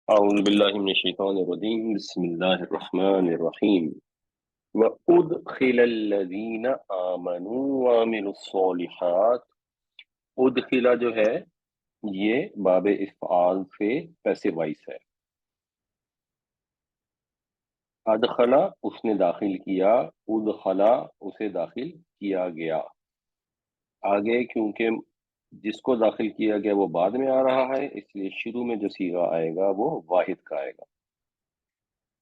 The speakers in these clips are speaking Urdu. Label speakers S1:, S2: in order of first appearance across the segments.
S1: أعوذ بالله من الشيطان الرجيم بسم الله الرحمن الرحيم وأدخل الذين آمنوا وعملوا الصالحات. ادخلا جو ہے یہ باب افعال سے پیسے وائس ہے. ادخلا اس نے داخل کیا، ادخلا اسے داخل کیا گیا. آگے کیونکہ جس کو داخل کیا گیا وہ بعد میں آ رہا ہے، اس لیے شروع میں جو صیغہ آئے گا وہ واحد کا آئے گا.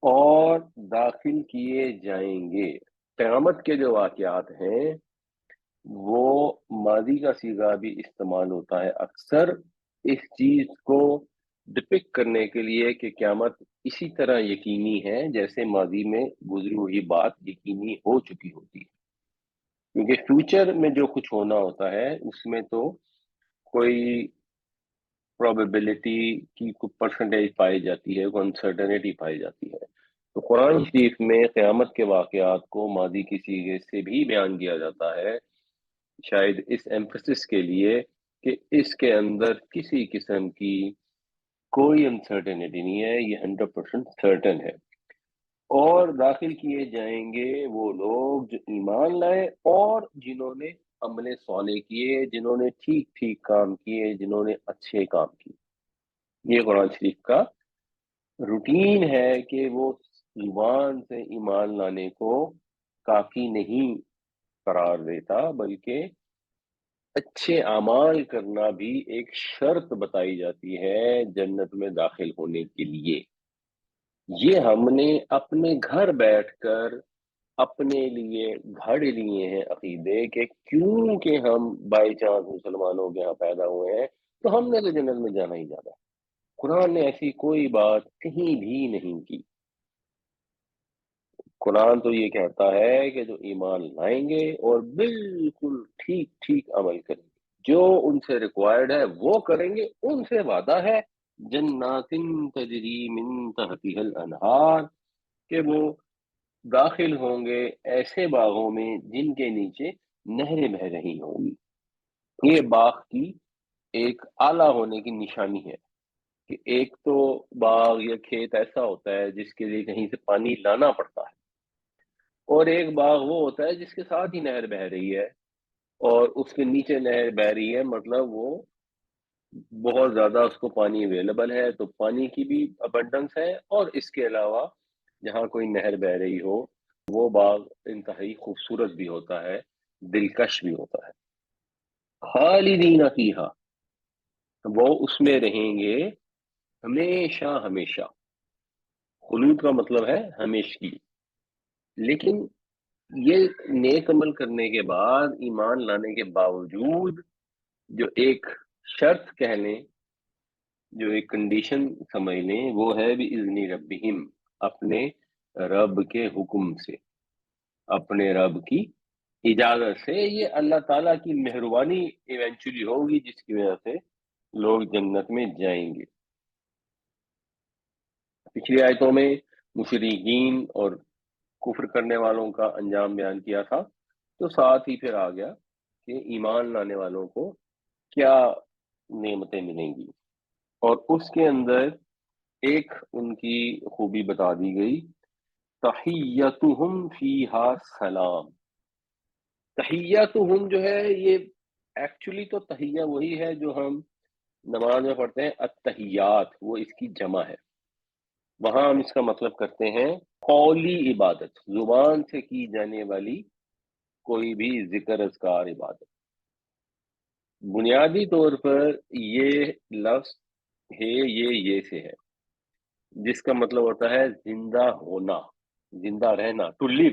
S1: اور داخل کیے جائیں گے. قیامت کے جو واقعات ہیں وہ ماضی کا صیغہ بھی استعمال ہوتا ہے اکثر اس چیز کو ڈپک کرنے کے لیے کہ قیامت اسی طرح یقینی ہے جیسے ماضی میں گزری ہوئی بات یقینی ہو چکی ہوتی ہے. کیونکہ فیوچر میں جو کچھ ہونا ہوتا ہے اس میں تو کوئی پروبیبلٹی کی کوئی پرسنٹیج پائی جاتی ہے، کوئی انسرٹنٹی پائی جاتی ہے. تو قرآن شریف میں قیامت کے واقعات کو ماضی کی صیغے سے بھی بیان کیا جاتا ہے، شاید اس ایمفسس کے لیے کہ اس کے اندر کسی قسم کی کوئی انسرٹنٹی نہیں ہے، یہ 100% سرٹن ہے. اور داخل کیے جائیں گے وہ لوگ جو ایمان لائے اور جنہوں نے عمل صالح کیے، جنہوں نے ٹھیک ٹھیک کام کیے، جنہوں نے اچھے کام کیے. یہ قرآن شریف کا روٹین ہے کہ وہ زبان سے ایمان لانے کو کافی نہیں قرار دیتا، بلکہ اچھے اعمال کرنا بھی ایک شرط بتائی جاتی ہے جنت میں داخل ہونے کے لیے. یہ ہم نے اپنے گھر بیٹھ کر اپنے لیے گھڑ لیے ہیں عقیدے کہ کیوں کہ ہم بائی چانس مسلمانوں کے یہاں پیدا ہوئے ہیں تو ہم نے تو جنت میں جانا ہی جانا ہے. قرآن نے ایسی کوئی بات کہیں بھی نہیں کی. قرآن تو یہ کہتا ہے کہ جو ایمان لائیں گے اور بالکل ٹھیک ٹھیک عمل کریں گے، جو ان سے ریکوائرڈ ہے وہ کریں گے، ان سے وعدہ ہے جنات تجری من تحتها الانہار، کہ وہ داخل ہوں گے ایسے باغوں میں جن کے نیچے نہریں بہہ رہی ہوں گی. یہ باغ کی ایک اعلیٰ ہونے کی نشانی ہے کہ ایک تو باغ یا کھیت ایسا ہوتا ہے جس کے لیے کہیں سے پانی لانا پڑتا ہے، اور ایک باغ وہ ہوتا ہے جس کے ساتھ ہی نہر بہہ رہی ہے اور اس کے نیچے نہر بہہ رہی ہے، مطلب وہ بہت زیادہ اس کو پانی اویلیبل ہے، تو پانی کی بھی ابنڈنس ہے. اور اس کے علاوہ جہاں کوئی نہر بہہ رہی ہو وہ باغ انتہائی خوبصورت بھی ہوتا ہے، دلکش بھی ہوتا ہے. خالدین فیہا، وہ اس میں رہیں گے ہمیشہ ہمیشہ. خلود کا مطلب ہے ہمیشگی. لیکن یہ نیک عمل کرنے کے بعد، ایمان لانے کے باوجود جو ایک شرط کہہ لیں، جو ایک کنڈیشن سمجھ لیں، وہ ہے بِإِذْنِ رَبِّهِمْ، اپنے رب کے حکم سے، اپنے رب کی اجازت سے. یہ اللہ تعالیٰ کی مہربانی ایونچولی ہوگی جس کی وجہ سے لوگ جنت میں جائیں گے. پچھلی آیتوں میں مشرکین اور کفر کرنے والوں کا انجام بیان کیا تھا، تو ساتھ ہی پھر آ گیا کہ ایمان لانے والوں کو کیا نعمتیں ملیں گی. اور اس کے اندر ایک ان کی خوبی بتا دی گئی، تحیتہم فیہا سلام. تحیتہم جو ہے یہ ایکچولی تو تحیہ وہی ہے جو ہم نماز میں پڑھتے ہیں، التحیات وہ اس کی جمع ہے. وہاں ہم اس کا مطلب کرتے ہیں قولی عبادت، زبان سے کی جانے والی کوئی بھی ذکر اذکار عبادت. بنیادی طور پر یہ لفظ ہے یہ سے ہے جس کا مطلب ہوتا ہے زندہ ہونا، زندہ رہنا، ٹو لیو.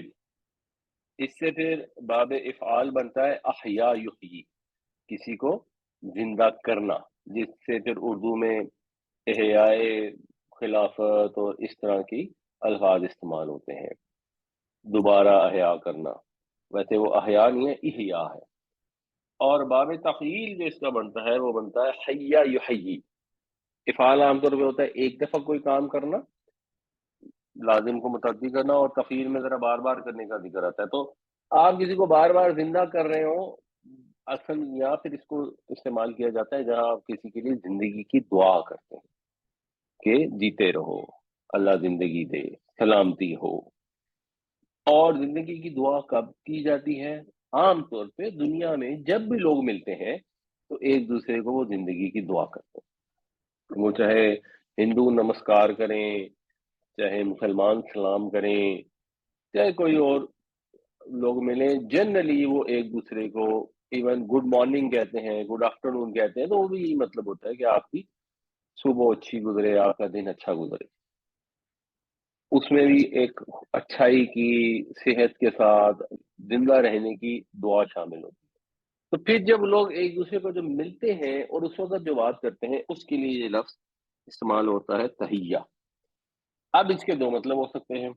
S1: اس سے پھر باب افعال بنتا ہے احیا یحیی، کسی کو زندہ کرنا، جس سے پھر اردو میں احیاء، خلافت اور اس طرح کی الفاظ استعمال ہوتے ہیں، دوبارہ احیا کرنا. ویسے وہ احیا نہیں ہے، احیا ہے. اور باب تفعیل جو اس کا بنتا ہے وہ بنتا ہے حیا یحیی. افعال عام طور پہ ہوتا ہے ایک دفعہ کوئی کام کرنا، لازم کو متعدی کرنا، اور تفعیل میں ذرا بار بار کرنے کا ذکر آتا ہے. تو آپ کسی کو بار بار زندہ کر رہے ہو، اصل یا پھر اس کو استعمال کیا جاتا ہے جہاں آپ کسی کے لیے زندگی کی دعا کرتے ہیں. کہ جیتے رہو، اللہ زندگی دے، سلامتی ہو۔ اور زندگی کی دعا کب کی جاتی ہے؟ عام طور پہ دنیا میں جب بھی لوگ ملتے ہیں تو ایک دوسرے کو وہ زندگی کی دعا کرتے ہیں، وہ چاہے ہندو نمسکار کریں، چاہے مسلمان سلام کریں، چاہے کوئی اور لوگ ملیں، جنرلی وہ ایک دوسرے کو ایون گڈ مارننگ کہتے ہیں، گڈ آفٹر نون کہتے ہیں، تو وہ بھی مطلب ہوتا ہے کہ آپ کی صبح اچھی گزرے، آپ کا دن اچھا گزرے۔ اس میں بھی ایک اچھائی کی، صحت کے ساتھ زندہ رہنے کی دعا شامل ہوتی ہے۔ تو پھر جب لوگ ایک دوسرے کو جب ملتے ہیں اور اس وقت جو بات کرتے ہیں، اس کے لیے یہ لفظ استعمال ہوتا ہے تحیہ۔ اب اس کے دو مطلب ہو سکتے ہیں،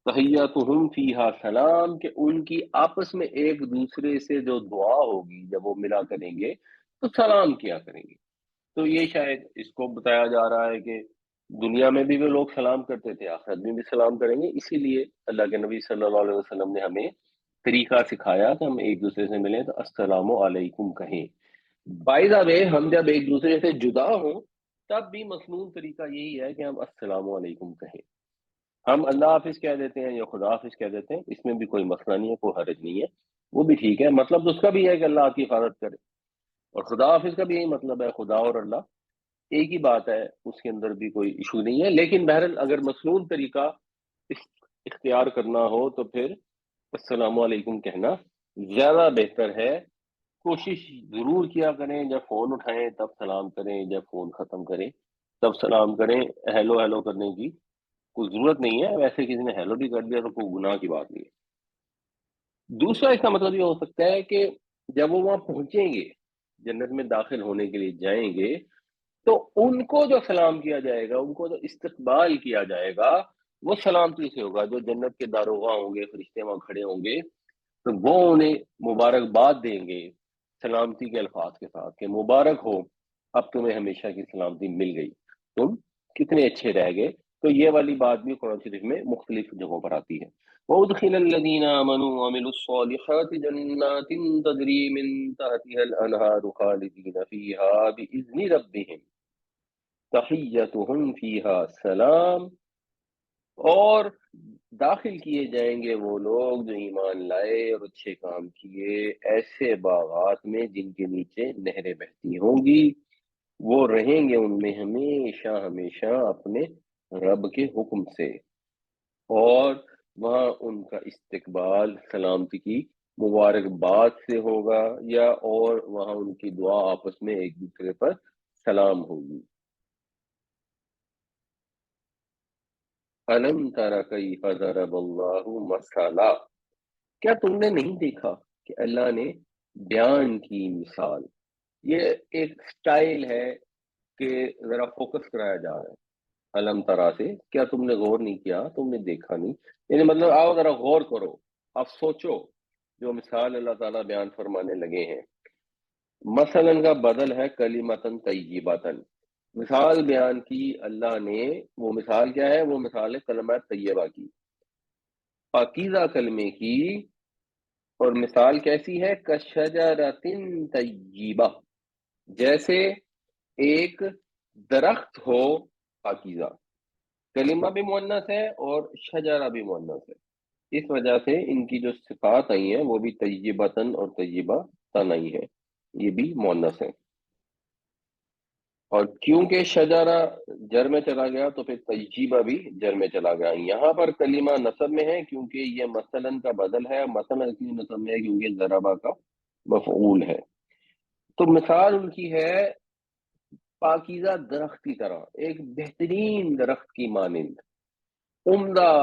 S1: تحیتہم فیہا سلام، کہ ان کی آپس میں ایک دوسرے سے جو دعا ہوگی جب وہ ملا کریں گے تو سلام کیا کریں گے۔ تو یہ شاید اس کو بتایا جا رہا ہے کہ دنیا میں بھی وہ لوگ سلام کرتے تھے، آخرت میں بھی سلام کریں گے، اسی لیے اللہ کے نبی صلی اللہ علیہ وسلم نے ہمیں طریقہ سکھایا کہ ہم ایک دوسرے سے ملیں تو السلام علیکم کہیں۔ بائی دا وے، ہم جب ایک دوسرے سے جدا ہوں تب بھی مصنون طریقہ یہی ہے کہ ہم السلام علیکم کہیں۔ ہم اللہ حافظ کہہ دیتے ہیں یا خدا حافظ کہہ دیتے ہیں، اس میں بھی کوئی مسئلہ نہیں ہے، کوئی حرج نہیں ہے، وہ بھی ٹھیک ہے، مطلب تو اس کا بھی ہے کہ اللہ آپ کی حفاظت کرے، اور خدا حافظ کا بھی یہی مطلب ہے، خدا اور اللہ ایک ہی بات ہے، اس کے اندر بھی کوئی ایشو نہیں ہے۔ لیکن بہرحال اگر مسنون طریقہ اختیار کرنا ہو تو پھر السلام علیکم کہنا زیادہ بہتر ہے۔ کوشش ضرور کیا کریں جب فون اٹھائیں تب سلام کریں، جب فون ختم کریں تب سلام کریں، ہیلو ہیلو کرنے کی کوئی ضرورت نہیں ہے، ویسے کسی نے ہیلو بھی کر دیا تو کوئی گناہ کی بات نہیں ہے۔ دوسرا اس کا مطلب یہ ہو سکتا ہے کہ جب وہ وہاں پہنچیں گے، جنت میں داخل ہونے کے لیے جائیں گے، تو ان کو جو سلام کیا جائے گا، ان کو جو استقبال کیا جائے گا، وہ سلامتی سے ہوگا۔ جو جنت کے داروغہ ہوں گے، فرشتے وہاں کھڑے ہوں گے، تو وہ انہیں مبارکباد دیں گے سلامتی کے الفاظ کے ساتھ کہ مبارک ہو، اب تمہیں ہمیشہ کی سلامتی مل گئی، تم کتنے اچھے رہ گئے۔ تو یہ والی بات بھی قرآن شریف میں مختلف جگہوں پر آتی ہے۔ وَأُدْخِلَ الَّذِينَ آمَنُوا وَعَمِلُوا الصَّالِحَاتِ جَنَّاتٍ تَجْرِي مِن تَحْتِهَا الْأَنْهَارُ خَالِدِينَ فِيهَا بِإِذْنِ رَبِّهِمْ تَحِيَّتُهُمْ فِيهَا سَلَام۔ اور داخل کیے جائیں گے وہ لوگ جو ایمان لائے اور اچھے کام کیے ایسے باغات میں جن کے نیچے نہریں بہتی ہوں گی، وہ رہیں گے ان میں ہمیشہ ہمیشہ اپنے رب کے حکم سے، اور وہاں ان کا استقبال سلامتی کی مبارکباد سے ہوگا، یا اور وہاں ان کی دعا آپس میں ایک دوسرے پر سلام ہوگی۔ أَلَمْ تَرَ كَيْفَ ضَرَبَ اللَّهُ مَثَلًا، کیا تم نے نہیں دیکھا کہ اللہ نے بیان کی مثال۔ یہ ایک سٹائل ہے کہ ذرا فوکس کرایا جا رہا ہے علم ترا سے، کیا تم نے غور نہیں کیا، تم نے دیکھا نہیں، یعنی مطلب آؤ ذرا غور کرو، اب سوچو جو مثال اللہ تعالیٰ بیان فرمانے لگے ہیں۔ مثلاً کا بدل ہے کلمتن طیبتن، مثال بیان کی اللہ نے، وہ مثال کیا ہے؟ وہ مثال ہے کلمہ طیبہ کی، پاکیزہ کلمے کی، اور مثال کیسی ہے؟ کشجرۃ طیبہ، جیسے ایک درخت ہو پاکیزہ، کلمہ بھی مؤنث ہے اور شجرہ بھی مؤنث ہے، اس وجہ سے ان کی جو صفات آئی ہیں وہ بھی طیبتن اور طیبہ تن آئی ہیں، یہ بھی مؤنث ہے۔ اور کیونکہ شجرہ جر میں چلا گیا تو پھر طیبہ بھی جر میں چلا گیا۔ یہاں پر کلمہ نصب میں ہے کیونکہ یہ مثلاً کا بدل ہے، مثلا اس لیے نصب میں ہے کیونکہ ضربہ کا مفعول ہے۔ تو مثال ان کی ہے پاکیزہ درخت کی طرح، ایک بہترین درخت کی مانند، عمدہ،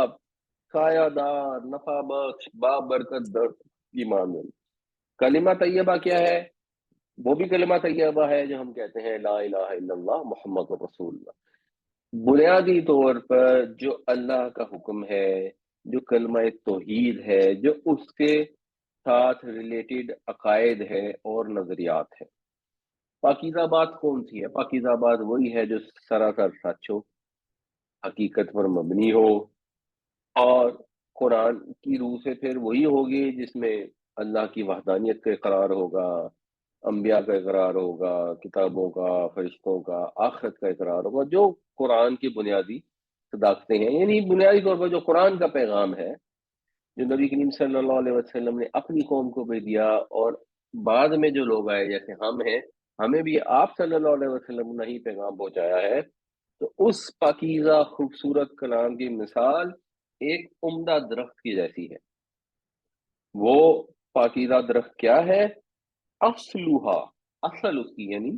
S1: سایہ دار، نفع بخش، بابرکت درخت کی مانند۔ کلمہ طیبہ کیا ہے؟ وہ بھی کلمہ طیبہ ہے جو ہم کہتے ہیں لا الہ الا اللہ محمد رسول اللہ۔ بنیادی طور پر جو اللہ کا حکم ہے، جو کلمہ توحید ہے، جو اس کے ساتھ ریلیٹڈ عقائد ہے اور نظریات ہے۔ پاکیزہ بات کون سی ہے؟ پاکیزہ بات وہی ہے جو سراسر سچ ہو، حقیقت پر مبنی ہو، اور قرآن کی روح سے پھر وہی ہوگی جس میں اللہ کی وحدانیت کا اقرار ہوگا، انبیاء کا اقرار ہوگا، کتابوں کا، فرشتوں کا، آخرت کا اقرار ہوگا، جو قرآن کی بنیادی صداقتیں ہیں، یعنی بنیادی طور پر جو قرآن کا پیغام ہے، جو نبی کریم صلی اللہ علیہ وسلم نے اپنی قوم کو بھی دیا، اور بعد میں جو لوگ آئے جیسے ہم ہیں، ہمیں بھی آپ صلی اللہ علیہ وسلم نے ہی پیغام پہنچایا ہے۔ تو اس پاکیزہ خوبصورت کلام کی مثال ایک عمدہ درخت کی جیسی ہے۔ وہ پاکیزہ درخت کیا ہے؟ اصلوہا، اصل اس کی یعنی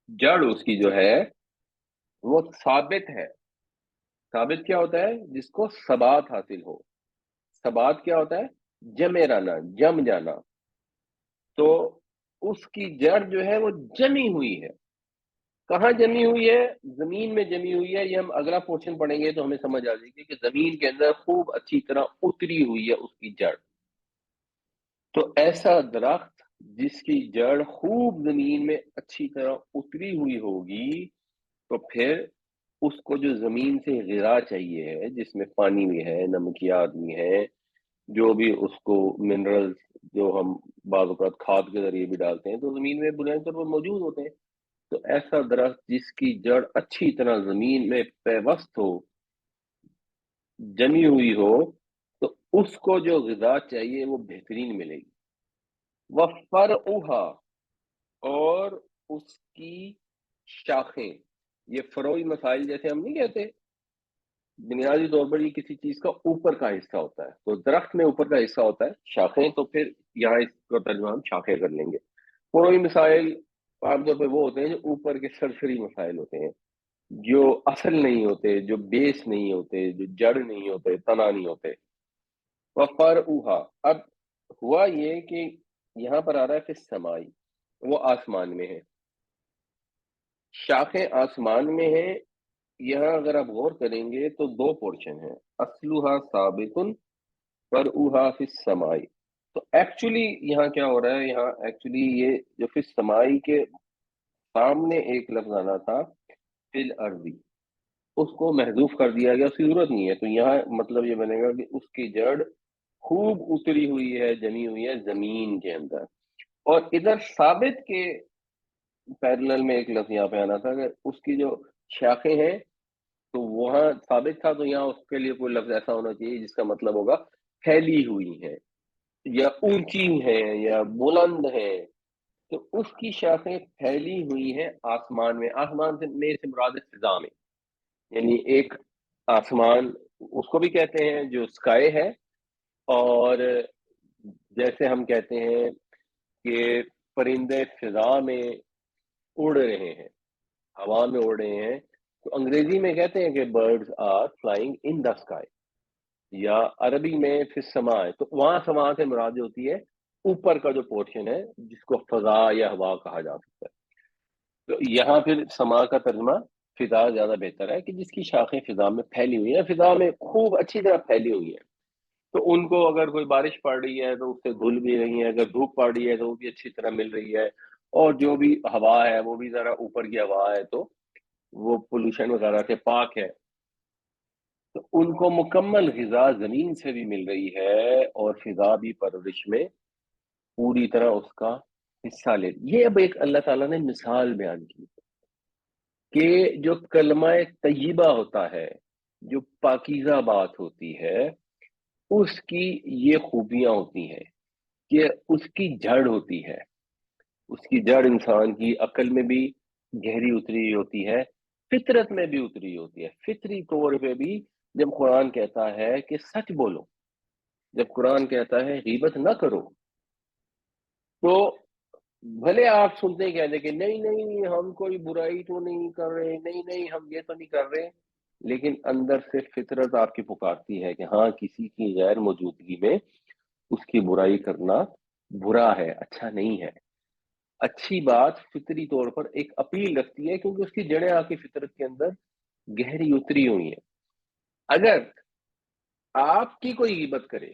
S1: جڑ اس کی جو ہے وہ ثابت ہے۔ ثابت کیا ہوتا ہے؟ جس کو ثبات حاصل ہو۔ ثبات کیا ہوتا ہے؟ جمے رہنا، جم جانا۔ تو اس کی جڑ جو ہے وہ جمی ہوئی ہے۔ کہاں جمی ہوئی ہے؟ زمین میں جمی ہوئی ہے۔ یہ ہم اگلا پورشن پڑھیں گے تو ہمیں سمجھ آ جائے گی کہ زمین کے اندر خوب اچھی طرح اتری ہوئی ہے اس کی جڑ۔ تو ایسا درخت جس کی جڑ خوب زمین میں اچھی طرح اتری ہوئی ہوگی، تو پھر اس کو جو زمین سے غذا چاہیے ہے، جس میں پانی بھی ہے، نمکیات بھی ہیں، جو بھی اس کو منرلز جو ہم بعض اوقات کھاد کے ذریعے بھی ڈالتے ہیں، تو زمین میں بنیادی طور پر موجود ہوتے ہیں۔ تو ایسا درخت جس کی جڑ اچھی طرح زمین میں پیوست ہو، جمی ہوئی ہو، تو اس کو جو غذا چاہیے وہ بہترین ملے گی۔ وَفَرْعُهَا، اور اس کی شاخیں۔ یہ فروعی مسائل جیسے ہم نہیں کہتے، بنیادی طور پر یہ کسی چیز کا اوپر کا حصہ ہوتا ہے، تو درخت میں اوپر کا حصہ ہوتا ہے شاخیں، تو پھر یہاں اس کا ترجمہ ہم شاخیں کر لیں گے۔ فروعی مسائل عام طور پہ وہ ہوتے ہیں جو اوپر کے سرسری مسائل ہوتے ہیں، جو اصل نہیں ہوتے، جو بیس نہیں ہوتے، جو جڑ نہیں ہوتے، تنا نہیں ہوتے۔ وَفَرْعُهَا، اب ہوا یہ کہ یہاں پر آ رہا ہے فی السمائی، وہ آسمان میں ہے، شاخیں آسمان میں ہیں۔ یہاں اگر آپ غور کریں گے تو دو پورشن ہیں، اصلها ثابت فرعها فی السمائی۔ تو ایکچولی یہاں کیا ہو رہا ہے؟ یہاں ایکچولی یہ جو فی السمائی کے سامنے ایک لفظ آنا تھا فی الارضی، اس کو محذوف کر دیا گیا، اس کی ضرورت نہیں ہے۔ تو یہاں مطلب یہ بنے گا کہ اس کی جڑ خوب اتری ہوئی ہے، جمی ہوئی ہے زمین کے اندر۔ اور ادھر ثابت کے پیرلل میں ایک لفظ یہاں پہ آنا تھا کہ اس کی جو شاخیں ہیں، تو وہاں ثابت تھا، تو یہاں اس کے لیے کوئی لفظ ایسا ہونا چاہیے جس کا مطلب ہوگا پھیلی ہوئی ہے، یا اونچی ہیں، یا بلند ہیں۔ تو اس کی شاخیں پھیلی ہوئی ہیں آسمان میں۔ آسمان سے مراد فضا میں، یعنی ایک آسمان اس کو بھی کہتے ہیں جو اسکائی ہے، اور جیسے ہم کہتے ہیں کہ پرندے فضا میں اڑ رہے ہیں، ہوا میں اڑ رہے ہیں، تو انگریزی میں کہتے ہیں کہ birds are flying in the sky, یا عربی میں فی السماء۔ تو وہاں سما سے مراد ہوتی ہے اوپر کا جو پورشن ہے جس کو فضا یا ہوا کہا جا سکتا ہے۔ تو یہاں پھر سما کا ترجمہ فضا زیادہ بہتر ہے، کہ جس کی شاخیں فضا میں پھیلی ہوئی ہیں، فضا میں خوب اچھی طرح پھیلی ہوئی ہیں۔ تو ان کو اگر کوئی بارش پڑ رہی ہے تو اس سے دھل بھی رہی ہے، اگر دھوپ پڑ رہی ہے تو وہ بھی اچھی طرح مل رہی ہے، اور جو بھی ہوا ہے وہ بھی ذرا اوپر کی ہوا ہے، تو وہ پولوشن وغیرہ سے پاک ہے۔ تو ان کو مکمل غذا زمین سے بھی مل رہی ہے، اور فضا بھی پرورش میں پوری طرح اس کا حصہ لے۔ یہ اب ایک اللہ تعالیٰ نے مثال بیان کی کہ جو کلمہ طیبہ ہوتا ہے، جو پاکیزہ بات ہوتی ہے، اس کی یہ خوبیاں ہوتی ہیں کہ اس کی جڑ ہوتی ہے، اس کی جڑ انسان کی عقل میں بھی گہری اتری ہوتی ہے، فطرت میں بھی اتری ہوتی ہے۔ فطری طور پہ بھی جب قرآن کہتا ہے کہ سچ بولو، جب قرآن کہتا ہے غیبت نہ کرو، تو بھلے آپ سنتے کہتے کہ نہیں نہیں ہم کوئی برائی تو نہیں کر رہے، نہیں نہیں ہم یہ تو نہیں کر رہے، لیکن اندر سے فطرت آپ کی پکارتی ہے کہ ہاں کسی کی غیر موجودگی میں اس کی برائی کرنا برا ہے، اچھا نہیں ہے۔ اچھی بات فطری طور پر ایک اپیل رکھتی ہے، کیونکہ اس کی جڑیں آپ کی فطرت کے اندر گہری اتری ہوئی ہیں۔ اگر آپ کی کوئی غیبت کرے،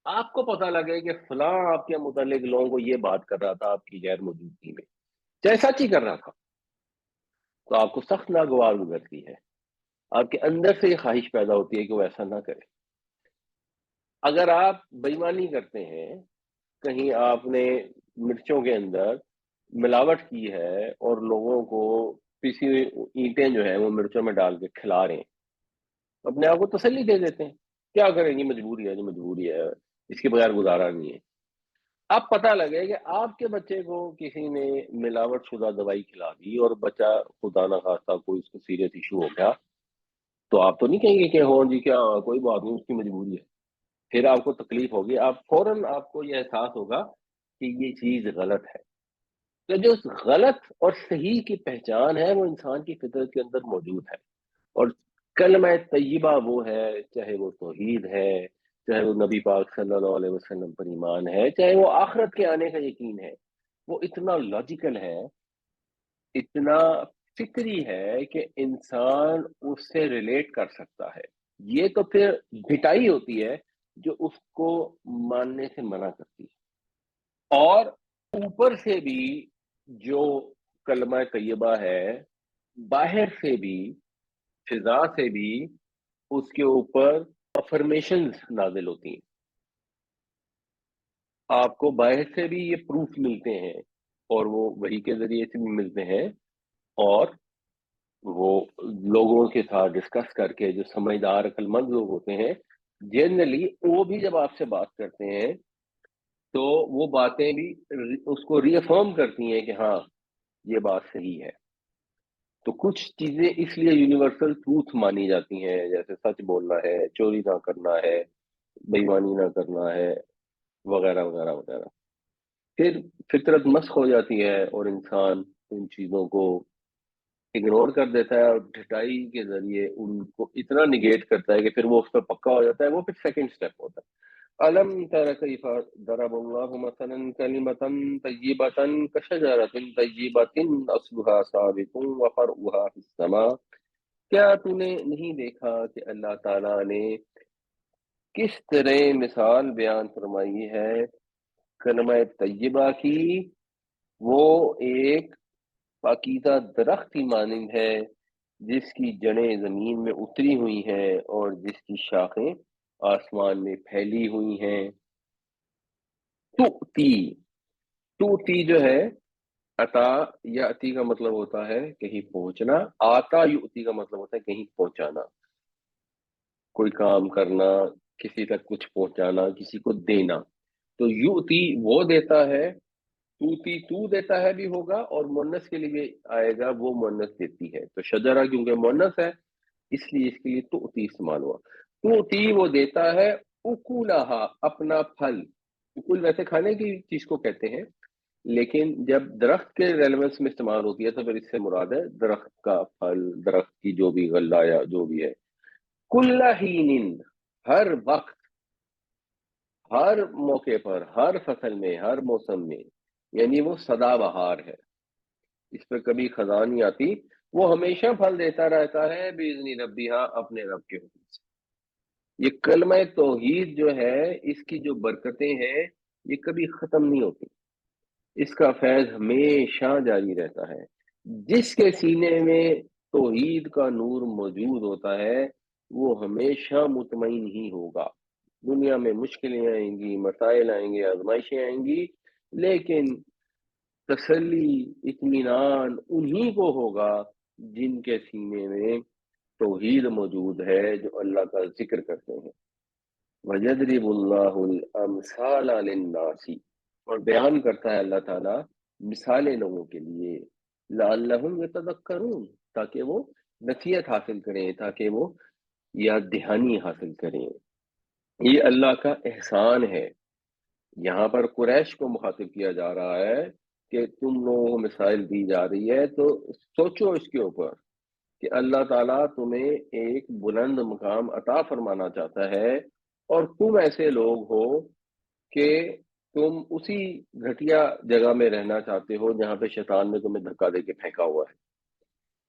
S1: آپ کو پتہ لگے کہ فلاں آپ کے متعلق لوگوں کو یہ بات کر رہا تھا آپ کی غیر موجودگی میں، چاہے سچ ہی کر رہا تھا، تو آپ کو سخت ناگوار گزرتی ہے، آپ کے اندر سے یہ خواہش پیدا ہوتی ہے کہ وہ ایسا نہ کرے۔ اگر آپ بےایمانی کرتے ہیں، کہیں آپ نے مرچوں کے اندر ملاوٹ کی ہے اور لوگوں کو پیسی ہوئی اینٹیں جو ہیں وہ مرچوں میں ڈال کے کھلا رہے ہیں، اپنے آپ کو تسلی دے دیتے ہیں، کیا کریں گے، مجبوری ہے جو مجبوری ہے، اس کے بغیر گزارا نہیں ہے۔ اب پتہ لگے کہ آپ کے بچے کو کسی نے ملاوٹ شدہ دوائی کھلا دی اور بچہ خدا نہ خواستہ کوئی اس کو سیریس ایشو ہو گیا، تو آپ تو نہیں کہیں گے کہ ہاں جی کیا کوئی بات نہیں، اس کی مجبوری ہے۔ پھر آپ کو تکلیف ہوگی، آپ فوراً آپ کو یہ احساس ہوگا کہ یہ چیز غلط ہے۔ تو جو غلط اور صحیح کی پہچان ہے وہ انسان کی فطرت کے اندر موجود ہے، اور کلمہ طیبہ وہ ہے، چاہے وہ توحید ہے، چاہے وہ نبی پاک صلی اللہ علیہ وسلم پر ایمان ہے، چاہے وہ آخرت کے آنے کا یقین ہے، وہ اتنا لاجیکل ہے، اتنا فکری ہے کہ انسان اس سے ریلیٹ کر سکتا ہے۔ یہ تو پھر بھٹائی ہوتی ہے جو اس کو ماننے سے منع کرتی ہے، اور اوپر سے بھی جو کلمہ طیبہ ہے، باہر سے بھی، فضا سے بھی اس کے اوپر افرمیشنز نازل ہوتی ہیں، آپ کو باہر سے بھی یہ پروف ملتے ہیں، اور وہ وحی کے ذریعے سے بھی ملتے ہیں، اور وہ لوگوں کے ساتھ ڈسکس کر کے جو سمجھدار عقل مند لوگ ہوتے ہیں جنرلی وہ بھی جب آپ سے بات کرتے ہیں تو وہ باتیں بھی اس کو ری افرم کرتی ہیں کہ ہاں یہ بات صحیح ہے۔ تو کچھ چیزیں اس لیے یونیورسل ٹروتھ مانی جاتی ہیں، جیسے سچ بولنا ہے، چوری نہ کرنا ہے، بےایمانی نہ کرنا ہے، وغیرہ وغیرہ وغیرہ۔ پھر فطرت مسخ ہو جاتی ہے اور انسان ان چیزوں کو اگنور کر دیتا ہے، اور ڈھٹائی کے ذریعے ان کو اتنا نگیٹ کرتا ہے کہ پھر وہ اس پہ پکا ہو جاتا ہے، وہ پھر سیکنڈ سٹیپ ہوتا ہے۔ الم تر کیف ضرب اللہ مثلا کلمۃ طیبۃ کشجرۃ طیبۃ اصلها ثابت وفرعها فی السماء، کیا تو نے نہیں دیکھا کہ اللہ تعالیٰ نے کس طرح مثال بیان فرمائی ہے کلمہ طیبہ کی، وہ ایک پاکیزہ درخت کی مانند ہے جس کی جڑیں زمین میں اتری ہوئی ہیں اور جس کی شاخیں آسمان میں پھیلی ہوئی ہیں۔ تُؤتی، تُؤتی جو ہے عطا یاتی کا مطلب ہوتا ہے کہیں پہنچنا، آتا یؤتی کا مطلب ہوتا ہے کہیں پہنچانا، کوئی کام کرنا، کسی تک کچھ پہنچانا، کسی کو دینا۔ تو یؤتی وہ دیتا ہے، توتی تو دیتا ہے بھی ہوگا، اور مونس کے لیے آئے گا وہ مونس دیتی ہے، تو شجرہ کیونکہ مونس ہے اس لیے اس کے لیے توتی استعمال ہوا۔ توتی وہ دیتا ہے اکولہا اپنا پھل، اکول ویسے کھانے کی چیز کو کہتے ہیں، لیکن جب درخت کے ریلیونس میں استعمال ہوتی ہے تو پھر اس سے مراد ہے درخت کا پھل، درخت کی جو بھی غلہ یا جو بھی ہے۔ کل حین، ہر وقت، ہر موقع پر، ہر فصل میں، ہر موسم میں، یعنی وہ سدا بہار ہے، اس پہ کبھی خزاں نہیں آتی، وہ ہمیشہ پھل دیتا رہتا ہے باذن ربیہا، اپنے رب کے حکم سے۔ یہ کلمہ توحید جو ہے اس کی جو برکتیں ہیں یہ کبھی ختم نہیں ہوتی، اس کا فیض ہمیشہ جاری رہتا ہے۔ جس کے سینے میں توحید کا نور موجود ہوتا ہے وہ ہمیشہ مطمئن ہی ہوگا۔ دنیا میں مشکلیں آئیں گی، مسائل آئیں گے، آزمائشیں آئیں گی، لیکن تسلی، اطمینان انہی کو ہوگا جن کے سینے میں توحید موجود ہے، جو اللہ کا ذکر کرتے ہیں۔ وَيَضْرِبُ اللَّهُ الْأَمْثَالَ لِلنَّاسِ، اور بیان کرتا ہے اللہ تعالیٰ مثالیں لوگوں کے لیے، لَعَلَّهُمْ يَتَذَكَّرُونَ، تاکہ وہ نصیحت حاصل کریں، تاکہ وہ یاد دہانی حاصل کریں۔ یہ اللہ کا احسان ہے۔ یہاں پر قریش کو مخاطب کیا جا رہا ہے کہ تم لوگوں کو مثال دی جا رہی ہے تو سوچو اس کے اوپر کہ اللہ تعالیٰ تمہیں ایک بلند مقام عطا فرمانا چاہتا ہے، اور تم ایسے لوگ ہو کہ تم اسی گھٹیا جگہ میں رہنا چاہتے ہو جہاں پہ شیطان نے تمہیں دھکا دے کے پھینکا ہوا ہے۔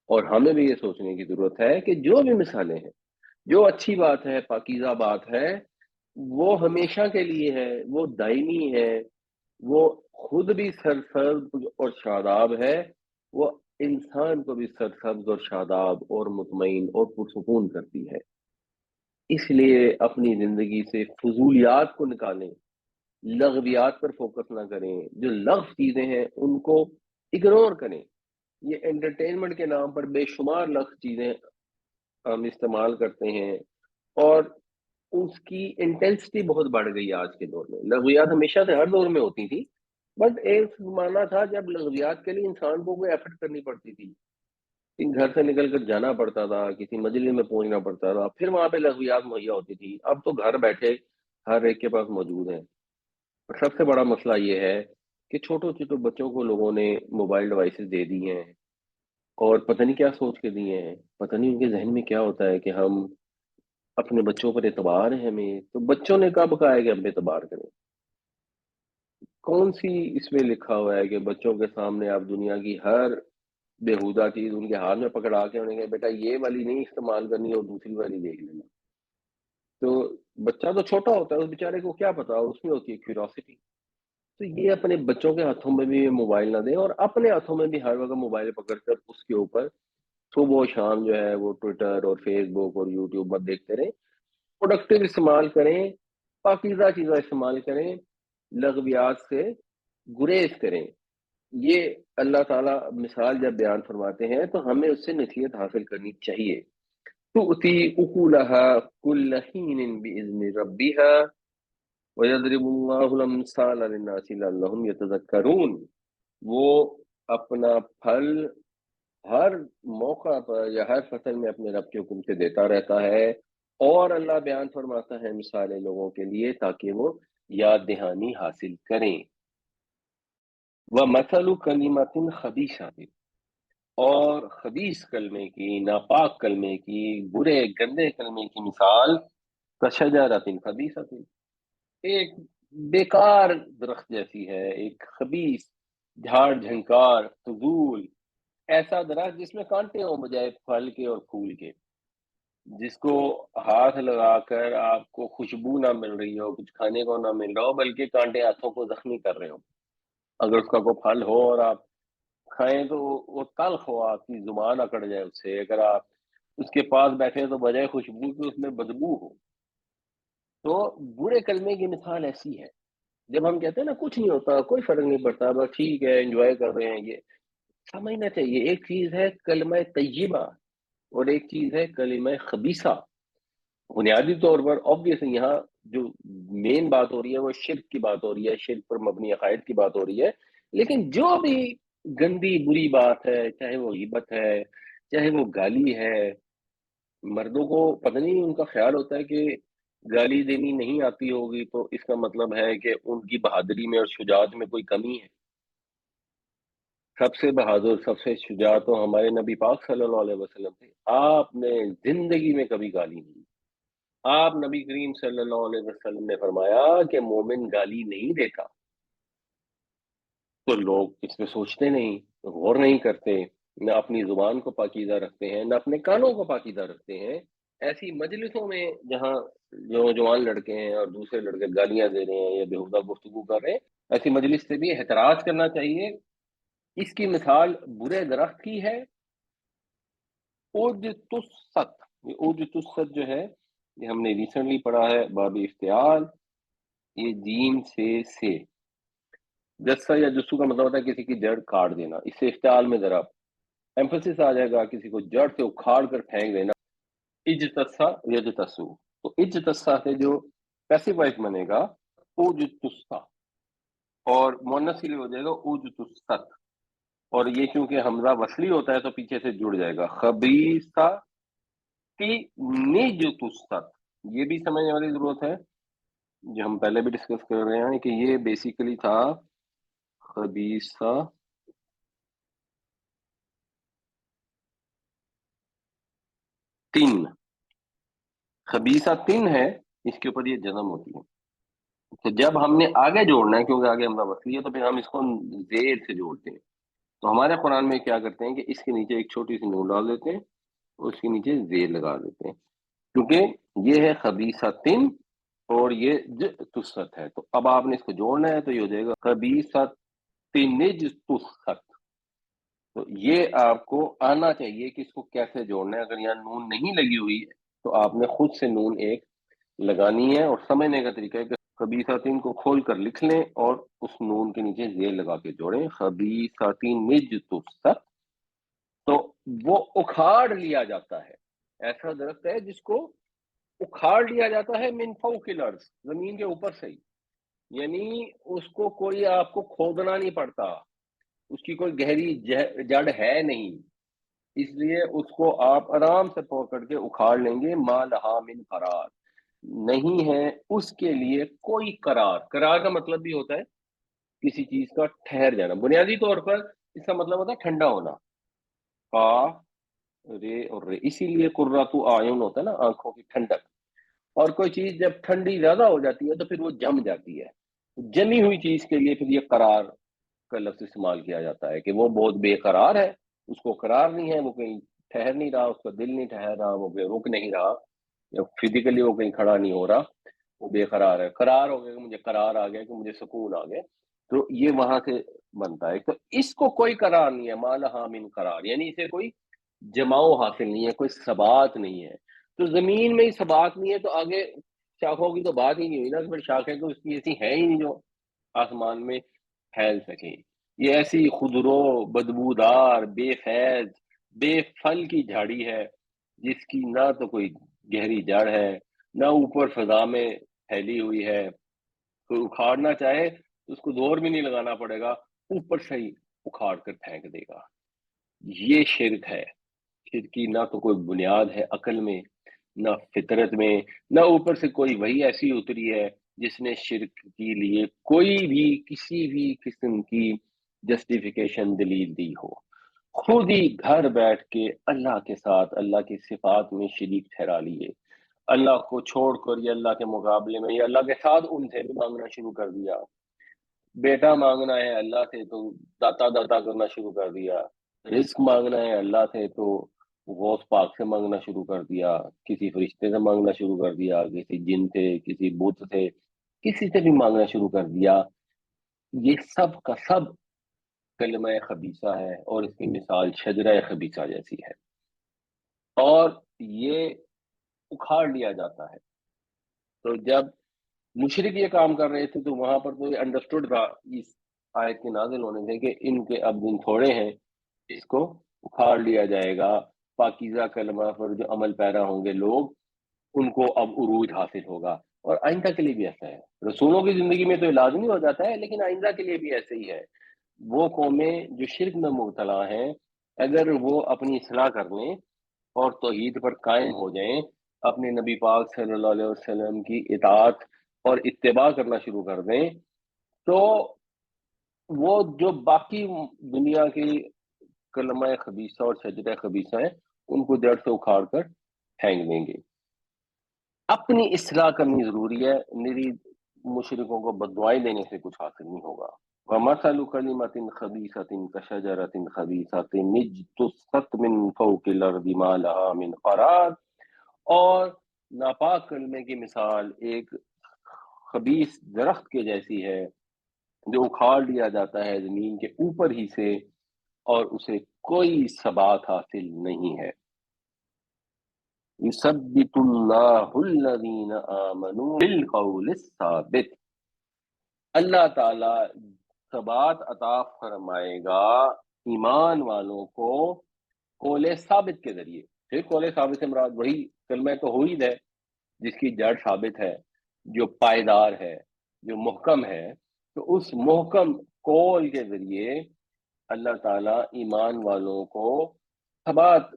S1: اور ہمیں بھی یہ سوچنے کی ضرورت ہے کہ جو بھی مثالیں ہیں، جو اچھی بات ہے، پاکیزہ بات ہے، وہ ہمیشہ کے لیے ہے، وہ دائمی ہے، وہ خود بھی سرسبز اور شاداب ہے، وہ انسان کو بھی سرسبز اور شاداب اور مطمئن اور پرسکون کرتی ہے۔ اس لیے اپنی زندگی سے فضولیات کو نکالیں، لغویات پر فوکس نہ کریں، جو لغو چیزیں ہیں ان کو اگنور کریں. یہ انٹرٹینمنٹ کے نام پر بے شمار لفظ چیزیں ہم استعمال کرتے ہیں، اور اس کی انٹینسٹی بہت بڑھ گئی ہے آج کے دور میں. لغویات ہمیشہ سے ہر دور میں ہوتی تھی، بٹ ایک زمانہ تھا جب لغویات کے لیے انسان کو کوئی ایفرٹ کرنی پڑتی تھی، گھر سے نکل کر جانا پڑتا تھا، کسی مجلس میں پہنچنا پڑتا تھا، پھر وہاں پہ لغویات مہیا ہوتی تھی. اب تو گھر بیٹھے ہر ایک کے پاس موجود ہیں. سب سے بڑا مسئلہ یہ ہے کہ چھوٹوں چھوٹوں بچوں کو لوگوں نے موبائل ڈیوائسز دے دی ہیں، اور پتہ نہیں کیا سوچ کے دیے ہیں، پتہ نہیں ان کے ذہن میں کیا ہوتا ہے کہ ہم اپنے بچوں پر اعتبار ہے ہمیں. تو بچوں نے کب کہا ہے کہ ہم پہ اعتبار کریں؟ کون سی اس میں لکھا ہوا ہے کہ بچوں کے سامنے آپ دنیا کی ہر بےہودہ چیز ان کے ہاتھ میں پکڑا کے انہیں کہ بیٹا یہ والی نہیں استعمال کرنی اور دوسری والی دیکھ لینا؟ تو بچہ تو چھوٹا ہوتا ہے، اس بیچارے کو کیا پتا، اس میں ہوتی ہے کیوریوسٹی. تو یہ اپنے بچوں کے ہاتھوں میں بھی موبائل نہ دیں، اور اپنے ہاتھوں میں بھی ہر وقت موبائل پکڑ کر اس کے اوپر صبح و شام جو ہے وہ ٹویٹر اور فیس بک اور یوٹیوب پر دیکھتے رہیں. پروڈکٹیو استعمال کریں، پاکیزہ چیزیں استعمال کریں، لغویات سے گریز کریں. یہ اللہ تعالیٰ مثال جب بیان فرماتے ہیں تو ہمیں اس سے نصیحت حاصل کرنی چاہیے. تؤتی اکلها کل حین باذن ربها ویضرب اللہ الامثال للناس لعلهم یتذکرون. وہ اپنا پھل ہر موقع پر یا ہر فصل میں اپنے رب کے حکم سے دیتا رہتا ہے، اور اللہ بیان فرماتا ہے مثالیں لوگوں کے لیے تاکہ وہ یاد دہانی حاصل کریں. وَمَثَلُ كَلِمَةٍ خَبِيثَةٍ، اور خبیث کلمے کی، ناپاک کلمے کی، برے گندے کلمے کی مثال کشجرۃ خبیثۃ، ایک بیکار درخت جیسی ہے، ایک خبیث جھاڑ جھنکار فضول ایسا درخت جس میں کانٹے ہوں بجائے پھل کے اور پھول کے، جس کو ہاتھ لگا کر آپ کو خوشبو نہ مل رہی ہو، کچھ کھانے کو نہ مل رہا ہو، بلکہ کانٹے ہاتھوں کو زخمی کر رہے ہو. اگر اس کا کوئی پھل ہو اور آپ کھائیں تو وہ تلخ ہو، آپ کی زبان اکڑ جائے اس سے. اگر آپ اس کے پاس بیٹھے تو بجائے خوشبو کی اس میں بدبو ہو. تو برے کلمے کی مثال ایسی ہے. جب ہم کہتے ہیں نا کچھ نہیں ہوتا، کوئی فرق نہیں پڑتا، بس ٹھیک ہے انجوائے کر رہے ہیں، یہ سمجھنا چاہیے. ایک چیز ہے کلمہ طیبہ اور ایک چیز ہے کلمہ خبیثہ. بنیادی طور پر obviously یہاں جو مین بات ہو رہی ہے وہ شرک کی بات ہو رہی ہے، شرک پر مبنی عقائد کی بات ہو رہی ہے. لیکن جو بھی گندی بری بات ہے، چاہے وہ غیبت ہے، چاہے وہ گالی ہے، مردوں کو پتہ نہیں ان کا خیال ہوتا ہے کہ گالی دینی نہیں آتی ہوگی تو اس کا مطلب ہے کہ ان کی بہادری میں اور شجاعت میں کوئی کمی ہے. سب سے بہادر، سب سے شجاع تو ہمارے نبی پاک صلی اللہ علیہ وسلم تھے. آپ نے زندگی میں کبھی گالی نہیں دی. آپ نبی کریم صلی اللہ علیہ وسلم نے فرمایا کہ مومن گالی نہیں دیتا. تو لوگ اس پہ سوچتے نہیں، غور نہیں کرتے، نہ اپنی زبان کو پاکیزہ رکھتے ہیں، نہ اپنے کانوں کو پاکیزہ رکھتے ہیں. ایسی مجلسوں میں جہاں نوجوان لڑکے ہیں اور دوسرے لڑکے گالیاں دے رہے ہیں یا بےہودہ گفتگو کر رہے ہیں، ایسی مجلس سے بھی احتراز کرنا چاہیے. اس کی مثال برے درخت کی ہے. اوجتست، یہ اوجتست جو ہے یہ ہم نے ریسنٹلی پڑھا ہے باب افتعال. یہ جیم سے جسا یا جسو کا مطلب ہوتا ہے کسی کی جڑ کاٹ دینا. اس سے افتعال میں ذرا ایمفسس آ جائے گا، کسی کو جڑ سے اکھاڑ کر پھینک دینا. اجتسا یجتسو، تو اجتسا سے جو پیسو وائس بنے گا اوجتسا، اور مؤنث کے لیے ہو جائے گا اوجتست. اور یہ کیونکہ حمزہ وصلی ہوتا ہے تو پیچھے سے جڑ جائے گا خبیثہ کی نجتست. یہ بھی سمجھنے والی ضرورت ہے، جو ہم پہلے بھی ڈسکس کر رہے ہیں کہ یہ بیسیکلی تھا خبیثہ تین. خبیثہ تین ہے، اس کے اوپر یہ جزم ہوتی ہے. تو جب ہم نے آگے جوڑنا ہے کیونکہ آگے حمزہ وصلی ہے تو پھر ہم اس کو زیر سے جوڑتے ہیں. تو ہمارے قرآن میں کیا کرتے ہیں کہ اس کے نیچے ایک چھوٹی سی نون ڈال دیتے ہیں اور اس کے نیچے زیر لگا دیتے ہیں، کیونکہ یہ ہے خبیثہ تین اور یہ تست ہے. تو اب آپ نے اس کو جوڑنا ہے تو یہ ہو جائے گا خبیثہ تنج تست. تو یہ آپ کو آنا چاہیے کہ اس کو کیسے جوڑنا ہے. اگر یہاں نون نہیں لگی ہوئی ہے تو آپ نے خود سے نون ایک لگانی ہے، اور سمجھنے کا طریقہ ہے کہ خبیثاتین کو کھول کر لکھ لیں اور اس نون کے نیچے زیر لگا کے جوڑیں، خبیثاتین نجتثت، تو وہ اکھاڑ لیا جاتا ہے، ایسا درخت ہے جس کو اکھاڑ لیا جاتا ہے من فوق الارض، زمین کے اوپر سے ہی، یعنی اس کو کوئی آپ کو کھودنا نہیں پڑتا، اس کی کوئی گہری جڑ ہے نہیں، اس لیے اس کو آپ آرام سے پکڑ کے اکھاڑ لیں گے، ما لہا من قرار، نہیں ہے اس کے لیے کوئی قرار۔ قرار کا مطلب بھی ہوتا ہے کسی چیز کا ٹھہر جانا، بنیادی طور پر اس کا مطلب ہوتا ہے ٹھنڈا ہونا، قاف رے اور رے، اسی لیے قرۃ اعین ہوتا ہے نا، آنکھوں کی ٹھنڈک، اور کوئی چیز جب ٹھنڈی زیادہ ہو جاتی ہے تو پھر وہ جم جاتی ہے، جمی ہوئی چیز کے لیے پھر یہ قرار کا لفظ استعمال کیا جاتا ہے کہ وہ بہت بے قرار ہے، اس کو قرار نہیں ہے، وہ کہیں ٹھہر نہیں رہا، اس کا دل نہیں ٹھہر رہا، وہ رک نہیں رہا، یا فزیکلی وہ کہیں کھڑا نہیں ہو رہا، وہ بے قرار ہے۔ قرار ہو گیا کہ مجھے قرار آ گیا، کہ مجھے سکون آ گیا، تو یہ وہاں سے بنتا ہے۔ تو اس کو کوئی قرار نہیں ہے، ما لہا من قرار، یعنی اسے کوئی جماؤ حاصل نہیں ہے، کوئی ثبات نہیں ہے۔ تو زمین میں ہی ثبات نہیں ہے تو آگے شاخوں کی تو بات ہی نہیں ہوئی نا، پھر شاخیں تو اس کی ایسی ہیں ہی نہیں جو آسمان میں پھیل سکیں۔ یہ ایسی خودرو، بدبودار، بے فیض، بے پھل کی جھاڑی ہے جس کی نہ تو کوئی گہری جڑ ہے، نہ اوپر فضا میں پھیلی ہوئی ہے، کوئی اکھاڑنا چاہے تو اس کو زور بھی نہیں لگانا پڑے گا، اوپر سے ہی اکھاڑ کر پھینک دے گا۔ یہ شرک ہے۔ شرک کی نہ تو کوئی بنیاد ہے عقل میں، نہ فطرت میں، نہ اوپر سے کوئی وحی ایسی اتری ہے جس نے شرک کے لیے کوئی بھی کسی بھی قسم کی جسٹیفیکیشن دلیل دی ہو۔ خود ہی گھر بیٹھ کے اللہ کے ساتھ اللہ کی صفات میں شریک ٹھہرا لیے، اللہ کو چھوڑ کر یہ اللہ کے مقابلے میں یا اللہ کے ساتھ ان سے بھی مانگنا شروع کر دیا، بیٹا مانگنا ہے اللہ سے تو داتا داتا کرنا شروع کر دیا، رزق مانگنا ہے اللہ سے تو غوث پاک سے مانگنا شروع کر دیا، کسی فرشتے سے مانگنا شروع کر دیا، کسی جن سے، کسی بت سے، کسی سے بھی مانگنا شروع کر دیا۔ یہ سب کا سب کلمہ خبیثہ ہے، اور اس کی مثال شجرہ خبیثہ جیسی ہے، اور یہ اکھاڑ لیا جاتا ہے۔ تو جب مشرک یہ کام کر رہے تھے تو وہاں پر تو یہ انڈرسٹوڈ تھا اس آیت کے نازل ہونے سے کہ ان کے اب دن تھوڑے ہیں، اس کو اکھاڑ لیا جائے گا، پاکیزہ کلمہ پر جو عمل پیرا ہوں گے لوگ، ان کو اب عروج حاصل ہوگا۔ اور آئندہ کے لیے بھی ایسا ہے، رسولوں کی زندگی میں تو یہ لازمی ہو جاتا ہے، لیکن آئندہ کے لیے بھی ایسے ہی ہے۔ وہ قومیں جو شرک میں مبتلا ہیں، اگر وہ اپنی اصلاح کر لیں اور توحید پر قائم ہو جائیں، اپنے نبی پاک صلی اللہ علیہ وسلم کی اطاعت اور اتباع کرنا شروع کر دیں، تو وہ جو باقی دنیا کی کلمہ خبیثہ اور شجرہ خبیثہ ہیں ان کو جڑ سے اکھاڑ کر پھینک دیں گے۔ اپنی اصلاح کرنی ضروری ہے، میری مشرکوں کو بددعائیں دینے سے کچھ حاصل نہیں ہوگا۔ وَمَثَلُ كَلِمَةٍ خَبِيثَةٍ كَشَجَرَةٍ خَبِيثَةٍ اجْتُثَّتْ مِنْ فَوْقِ الْأَرْضِ مَا لَهَا مِنْ قَرَارٍ، اور ناپاک کلمے کی مثال ایک خبیث درخت کے جیسی ہے جو اکھاڑ لیا جاتا ہے زمین کے اوپر ہی سے، اور اسے کوئی ثبات حاصل نہیں ہے۔ یثبت اللہ الذین آمنوا بالقول الثابت، اللہ تعالی ثبات عطا فرمائے گا ایمان والوں کو قول ثابت کے ذریعے۔ پھر قول ثابت سے مراد وہی کلمہ توحید ہے جس کی جڑ ثابت ہے، جو پائیدار ہے، جو محکم ہے۔ تو اس محکم قول کے ذریعے اللہ تعالیٰ ایمان والوں کو ثبات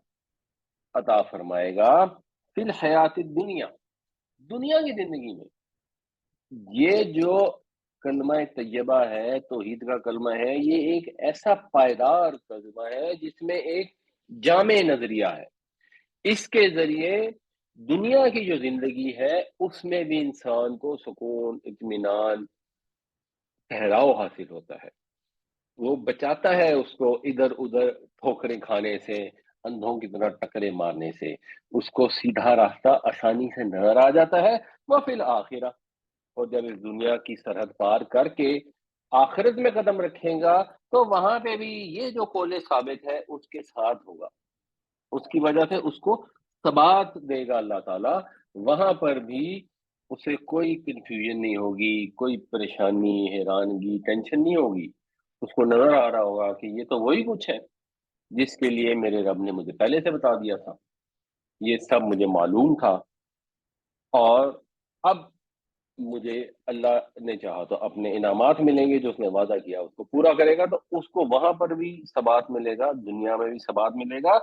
S1: عطا فرمائے گا فی الحیات الدنیا، دنیا کی زندگی میں۔ یہ جو کلمہ طیبہ ہے، توحید کا کلمہ ہے، یہ ایک ایسا پائیدار کلمہ ہے جس میں ایک جامع نظریہ ہے، اس کے ذریعے دنیا کی جو زندگی ہے اس میں بھی انسان کو سکون، اطمینان، ٹھہراؤ حاصل ہوتا ہے، وہ بچاتا ہے اس کو ادھر ادھر ٹھوکریں کھانے سے، اندھوں کی طرح ٹکرے مارنے سے، اس کو سیدھا راستہ آسانی سے نظر آ جاتا ہے۔ وہ فی الآخرہ، اور جب اس دنیا کی سرحد پار کر کے آخرت میں قدم رکھے گا تو وہاں پہ بھی یہ جو قول ثابت ہے اس کے ساتھ ہوگا، اس کی وجہ سے اس کو ثبات دے گا اللہ تعالیٰ، وہاں پر بھی اسے کوئی کنفیوژن نہیں ہوگی، کوئی پریشانی، حیرانگی، ٹینشن نہیں ہوگی۔ اس کو نظر آ رہا ہوگا کہ یہ تو وہی کچھ ہے جس کے لیے میرے رب نے مجھے پہلے سے بتا دیا تھا، یہ سب مجھے معلوم تھا، اور اب مجھے اللہ نے چاہا تو اپنے انعامات ملیں گے جو اس نے وعدہ کیا اس کو پورا کرے گا، تو اس کو وہاں پر بھی ثبات ملے گا، دنیا میں بھی ثبات ملے گا۔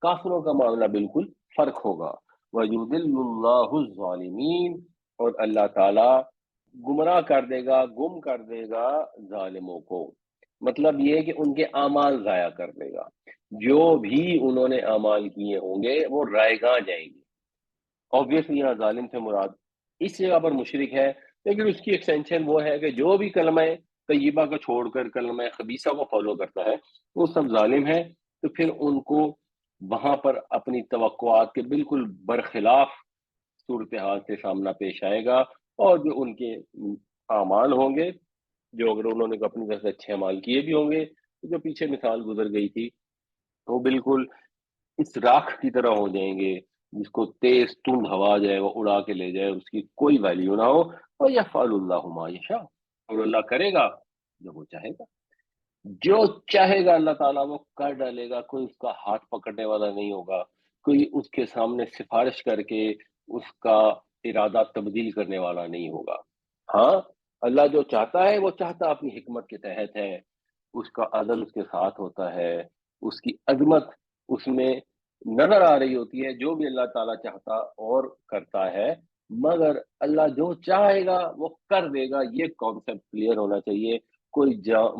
S1: کافروں کا معاملہ بالکل فرق ہوگا۔ وَيُضِلُّ اللَّهُ الظَّالِمِينَ، اور اللہ تعالی گمراہ کر دے گا، گم کر دے گا ظالموں کو، مطلب یہ کہ ان کے اعمال ضائع کر دے گا، جو بھی انہوں نے اعمال کیے ہوں گے وہ رائے گاہ جائیں گے۔ آبویسلی یہاں ظالم سے مراد اس جگہ پر مشرک ہے، لیکن اس کی ایکسٹینشن وہ ہے کہ جو بھی کلمہ طیبہ کو چھوڑ کر کلمہ خبیثہ کو فالو کرتا ہے وہ سب ظالم ہے، تو پھر ان کو وہاں پر اپنی توقعات کے بالکل برخلاف صورتحال سے سامنا پیش آئے گا، اور جو ان کے اعمال ہوں گے، جو اگر انہوں نے اپنی طرف سے اچھے اعمال کیے بھی ہوں گے، تو جو پیچھے مثال گزر گئی تھی، وہ بالکل اس راکھ کی طرح ہو جائیں گے جس کو تیز تند ہوا جائے وہ اڑا کے لے جائے، اس کی کوئی ویلیو نہ ہو۔ اور یفعل اللہ ما یشاء، اور اللہ کرے گا جو وہ چاہے گا، جو چاہے گا اللہ تعالیٰ وہ کر ڈالے گا، کوئی اس کا ہاتھ پکڑنے والا نہیں ہوگا، کوئی اس کے سامنے سفارش کر کے اس کا ارادہ تبدیل کرنے والا نہیں ہوگا۔ ہاں، اللہ جو چاہتا ہے وہ چاہتا اپنی حکمت کے تحت ہے، اس کا عدل اس کے ساتھ ہوتا ہے، اس کی عظمت اس میں نظر آ رہی ہوتی ہے، جو بھی اللہ تعالیٰ چاہتا اور کرتا ہے، مگر اللہ جو چاہے گا وہ کر دے گا، یہ کانسیپٹ کلیئر ہونا چاہیے۔ کوئی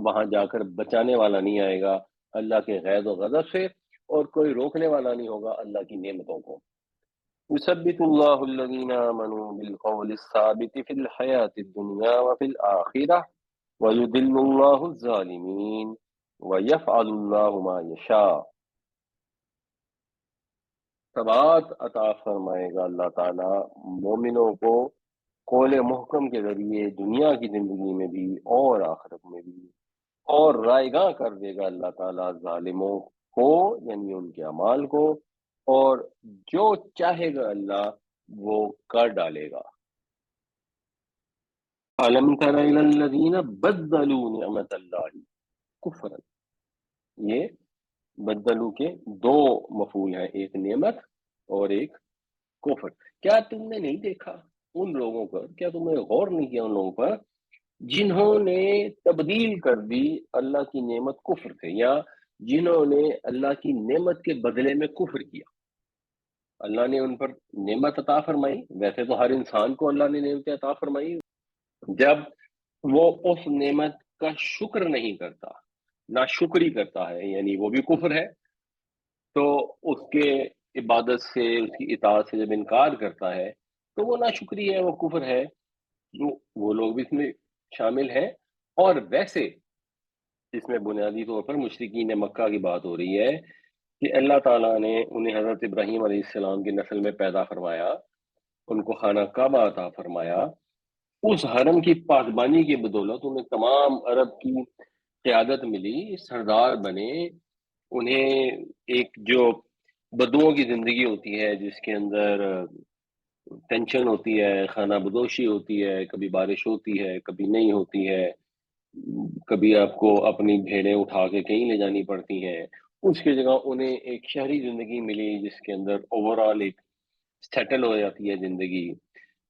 S1: وہاں جا کر بچانے والا نہیں آئے گا اللہ کے غیظ و غضب سے، اور کوئی روکنے والا نہیں ہوگا اللہ کی نعمتوں کو۔ يثبت الله الذين آمنوا بالقول الثابت في الحياة الدنيا وفي الآخرة ويضل الله الظالمين ويفعل الله ما يشاء۔ ثبات عطا فرمائے گا اللہ تعالیٰ مومنوں کو قول محکم کے ذریعے دنیا کی زندگی میں بھی اور آخرت میں بھی، اور رائے گاہ کر دے گا اللہ تعالیٰ ظالموں کو، یعنی ان کے اعمال کو، اور جو چاہے گا اللہ وہ کر ڈالے گا۔ أَلَمْ تَرَ إِلَى الَّذِينَ بَدَّلُوا نِعْمَةَ اللَّهِ كُفْرًا، یہ بدلو کے دو مفعول ہیں، ایک نعمت اور ایک کفر۔ کیا تم نے نہیں دیکھا ان لوگوں پر، کیا تم نے غور نہیں کیا ان لوگوں پر جنہوں نے تبدیل کر دی اللہ کی نعمت کفر سے، یا جنہوں نے اللہ کی نعمت کے بدلے میں کفر کیا۔ اللہ نے ان پر نعمت عطا فرمائی، ویسے تو ہر انسان کو اللہ نے نعمت عطا فرمائی، جب وہ اس نعمت کا شکر نہیں کرتا، ناشکری کرتا ہے، یعنی وہ بھی کفر ہے، تو اس کے عبادت سے، اس کی اطاعت سے جب انکار کرتا ہے تو وہ ناشکری ہے، وہ کفر ہے، جو وہ لوگ بھی اس میں شامل ہیں۔ اور ویسے اس میں بنیادی طور پر مشرکین مکہ کی بات ہو رہی ہے کہ اللہ تعالیٰ نے انہیں حضرت ابراہیم علیہ السلام کی نسل میں پیدا فرمایا، ان کو خانہ کعبہ عطا فرمایا، اس حرم کی پاسبانی کی بدولت انہیں تمام عرب کی قیادت ملی، سردار بنے، انہیں ایک جو بدوؤں کی زندگی ہوتی ہے جس کے اندر ٹینشن ہوتی ہے، خانہ بدوشی ہوتی ہے، کبھی بارش ہوتی ہے کبھی نہیں ہوتی ہے، کبھی آپ کو اپنی بھیڑیں اٹھا کے کہیں لے جانی پڑتی ہیں، اس کی جگہ انہیں ایک شہری زندگی ملی جس کے اندر اوورال ایک سیٹل ہو جاتی ہے زندگی۔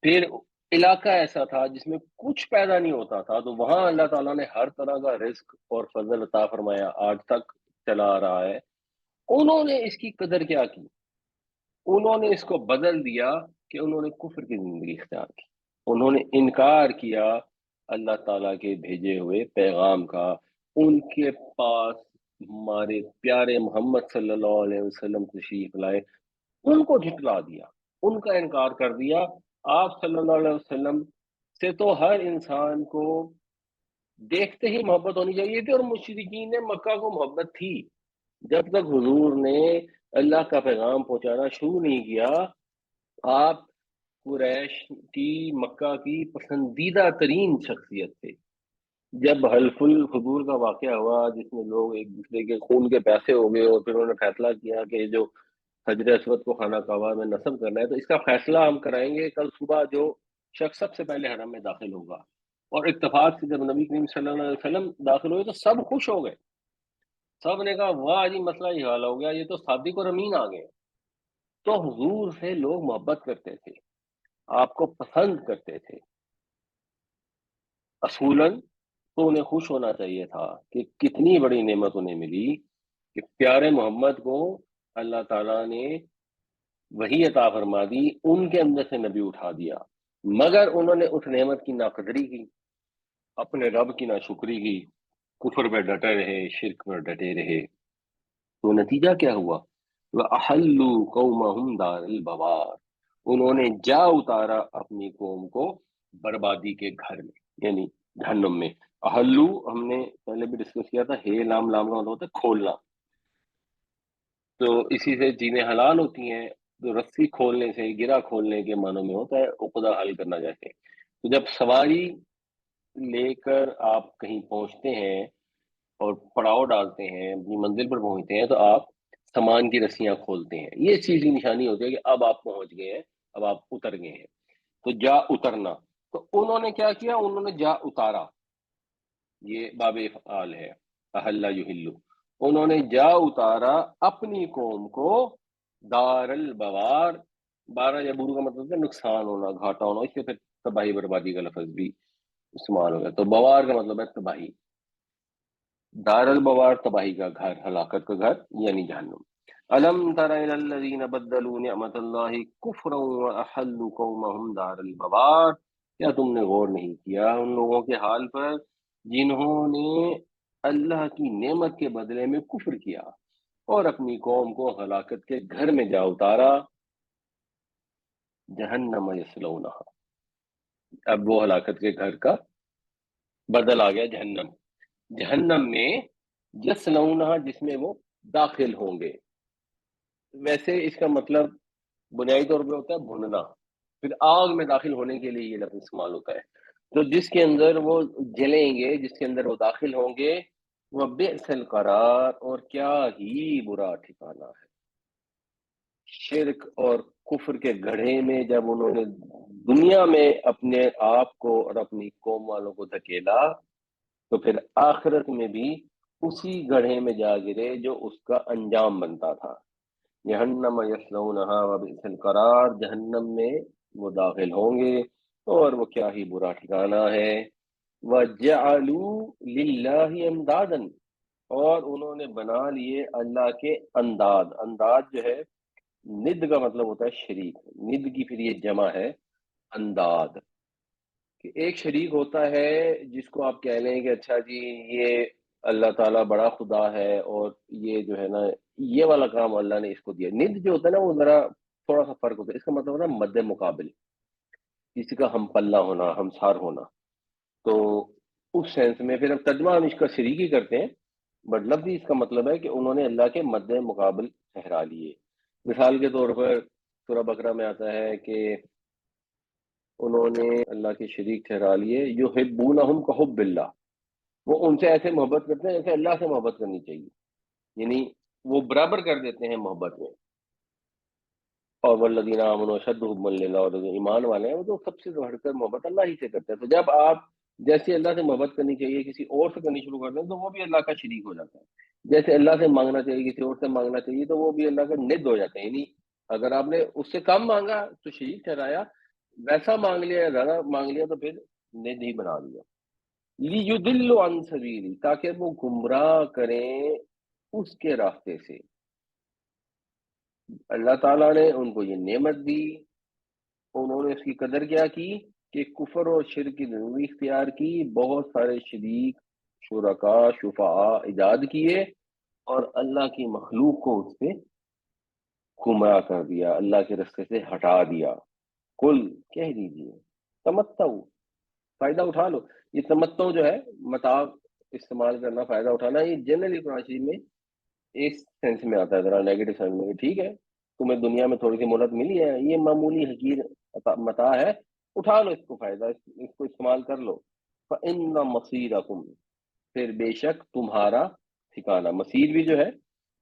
S1: پھر علاقہ ایسا تھا جس میں کچھ پیدا نہیں ہوتا تھا، تو وہاں اللہ تعالیٰ نے ہر طرح کا رزق اور فضل عطا فرمایا، آج تک چلا آ رہا ہے۔ انہوں نے اس کی قدر کیا کی؟ انہوں نے اس کو بدل دیا کہ انہوں نے کفر کی زندگی اختیار کی، انہوں نے انکار کیا اللہ تعالیٰ کے بھیجے ہوئے پیغام کا۔ ان کے پاس ہمارے پیارے محمد صلی اللہ علیہ وسلم تشریف لائے، ان کو جھٹلا دیا، ان کا انکار کر دیا۔ آپ صلی اللہ علیہ وسلم سے تو ہر انسان کو دیکھتے ہی محبت ہونی چاہیے تھی، اور مشرکین مکہ کو محبت تھی۔ جب تک حضور نے اللہ کا پیغام پہنچانا شروع نہیں کیا، آپ قریش کی، مکہ کی پسندیدہ ترین شخصیت تھے۔ جب حلف الفضول کا واقعہ ہوا جس میں لوگ ایک دوسرے کے خون کے پیاسے ہو گئے، اور پھر انہوں نے فیصلہ کیا کہ جو حجر اسود کو خانہ کعبہ میں نصب کرنا ہے تو اس کا فیصلہ ہم کرائیں گے کل صبح جو شخص سب سے پہلے حرم میں داخل ہوگا۔ اور اتفاق سے جب نبی کریم صلی اللہ علیہ وسلم داخل ہوئے تو سب خوش ہو گئے، سب نے کہا واہ جی مسئلہ یہ حال ہو گیا، یہ تو صادق اور امین آ گئے۔ تو حضور سے لوگ محبت کرتے تھے، آپ کو پسند کرتے تھے، اصولاً تو انہیں خوش ہونا چاہیے تھا کہ کتنی بڑی نعمت انہیں ملی کہ پیارے محمد کو اللہ تعالیٰ نے وہی عطا فرما دی، ان کے اندر سے نبی اٹھا دیا، مگر انہوں نے اس نعمت کی ناقدری کی، اپنے رب کی ناشکری کی، کفر پہ ڈٹے رہے، شرک پر ڈٹے رہے۔ تو نتیجہ کیا ہوا؟ وَأَحَلُّوا قَوْمَهُمْ دَارَ الْبَوَارِ، انہوں نے جا اتارا اپنی قوم کو بربادی کے گھر میں، یعنی جہنم میں۔ احلو ہم نے پہلے بھی ڈسکس کیا تھا، ہے لام لام کا مطلب ہوتا ہے کھولنا، تو اسی سے چیزیں حلال ہوتی ہیں، تو رسی کھولنے سے، گرا کھولنے کے معنوں میں ہوتا ہے عقدہ حل کرنا جیسے۔ تو جب سواری لے کر آپ کہیں پہنچتے ہیں اور پڑاؤ ڈالتے ہیں، اپنی منزل پر پہنچتے ہیں، تو آپ سامان کی رسیاں کھولتے ہیں، یہ چیز کی نشانی ہوتی ہے کہ اب آپ پہنچ گئے ہیں، اب آپ اتر گئے ہیں۔ تو جا اترنا، تو انہوں نے کیا کیا؟ انہوں نے جا اتارا، یہ باب افعال ہے، احلّ یحلّ، انہوں نے جا اتارا اپنی قوم کو دار البوار، بارہ یا بورو کا مطلب ہے نقصان ہونا، گھاٹا ہونا، اس سے پھر تباہی بربادی کا لفظ بھی استعمال ہو گیا۔ تو بوار کا مطلب ہے تباہی، دار البوار تباہی کا گھر، ہلاکت کا گھر یعنی جہنم۔ الم تر الی الذین بدلوا نعمت اللہ کفرا واحلوا قومهم دار البوار، کیا تم نے غور نہیں کیا ان لوگوں کے حال پر جنہوں نے اللہ کی نعمت کے بدلے میں کفر کیا اور اپنی قوم کو ہلاکت کے گھر میں جا اتارا؟ جہنم یصلونہا، اب وہ ہلاکت کے گھر کا بدل آ گیا جہنم، جہنم میں یصلونہا جس میں وہ داخل ہوں گے۔ ویسے اس کا مطلب بنیادی طور پہ ہوتا ہے بھوننا، پھر آگ میں داخل ہونے کے لیے یہ لفظ استعمال ہوتا ہے۔ تو جس کے اندر وہ جلیں گے، جس کے اندر وہ داخل ہوں گے، وہ بئس القرار، اور کیا ہی برا ٹھکانہ ہے۔ شرک اور کفر کے گڑھے میں جب انہوں نے دنیا میں اپنے آپ کو اور اپنی قوم والوں کو دھکیلا، تو پھر آخرت میں بھی اسی گڑھے میں جا گرے جو اس کا انجام بنتا تھا۔ جہنم یصلونہا وبئس القرار، جہنم میں وہ داخل ہوں گے اور وہ کیا ہی برا ٹھکانہ ہے۔ وَجَعَلُوا لِلَّهِ اندادا، اور انہوں نے بنا لیے اللہ کے انداد، انداد جو ہے ند کا مطلب ہوتا ہے شریک، ند کی پھر یہ جمع ہے انداد، کہ ایک شریک ہوتا ہے جس کو آپ کہہ لیں کہ اچھا جی یہ اللہ تعالیٰ بڑا خدا ہے، اور یہ جو ہے نا یہ والا کام اللہ نے اس کو دیا۔ ند جو ہوتا ہے نا وہ ذرا تھوڑا سا فرق ہوتا ہے، اس کا مطلب ہوتا ہے مد مقابل، کسی کا ہم پلہ ہونا، ہمسار ہونا۔ تو اس سینس میں پھر اب ترجمہ ہم اس کا شریک ہی کرتے ہیں، بٹ لفظی اس کا مطلب ہے کہ انہوں نے اللہ کے مد مقابل ٹھہرا لیے۔ مثال کے طور پر سورہ بقرہ میں آتا ہے کہ انہوں نے اللہ کے شریک ٹھہرا لیے، یحبونہم کحب اللہ، وہ ان سے ایسے محبت کرتے ہیں جیسے اللہ سے محبت کرنی چاہیے، یعنی وہ برابر کر دیتے ہیں محبت میں۔ اور والذین آمنوا اشد حبا للہ، اور جو ایمان والے ہیں وہ تو سب سے بڑھ کر محبت اللہ ہی سے کرتے ہیں۔ تو جب آپ جیسے اللہ سے محبت کرنی چاہیے کسی اور سے کرنی شروع کر دیں تو وہ بھی اللہ کا شریک ہو جاتا ہے، جیسے اللہ سے مانگنا چاہیے کسی اور سے مانگنا چاہیے تو وہ بھی اللہ کا ند ہو جاتا ہے۔ یعنی اگر آپ نے اس سے کم مانگا تو شریک ٹھہرایا، ویسا مانگ لیا یا زیادہ مانگ لیا تو پھر ند ہی بنا دیا۔ لیضلوا عن سبیلی، تاکہ وہ گمراہ کریں اس کے راستے سے۔ اللہ تعالیٰ نے ان کو یہ نعمت دی، انہوں نے اس کی قدر کیا کی کہ کفر اور شرک کی زندگی اختیار کی، بہت سارے شریک، شرکاء، شفعاء ایجاد کیے، اور اللہ کی مخلوق کو اس سے گمراہ کر دیا، اللہ کے راستے سے ہٹا دیا۔ کل کہہ دیجیے تمتعوا، فائدہ اٹھا لو۔ یہ تمتع جو ہے متاع استعمال کرنا، فائدہ اٹھانا، یہ جنرلی قرآن شریف میں اس سینس میں آتا ہے، ذرا نیگیٹو سینس میں، ٹھیک ہے تمہیں دنیا میں تھوڑی سی مہلت ملی ہے، یہ معمولی حقیر متاع ہے، اٹھا لو اس کو فائدہ، اس کو استعمال کر لو۔ فَإِنَّ مَصِيرَكُمْ، پھر بے شک تمہارا ٹھکانہ، مصیر بھی جو ہے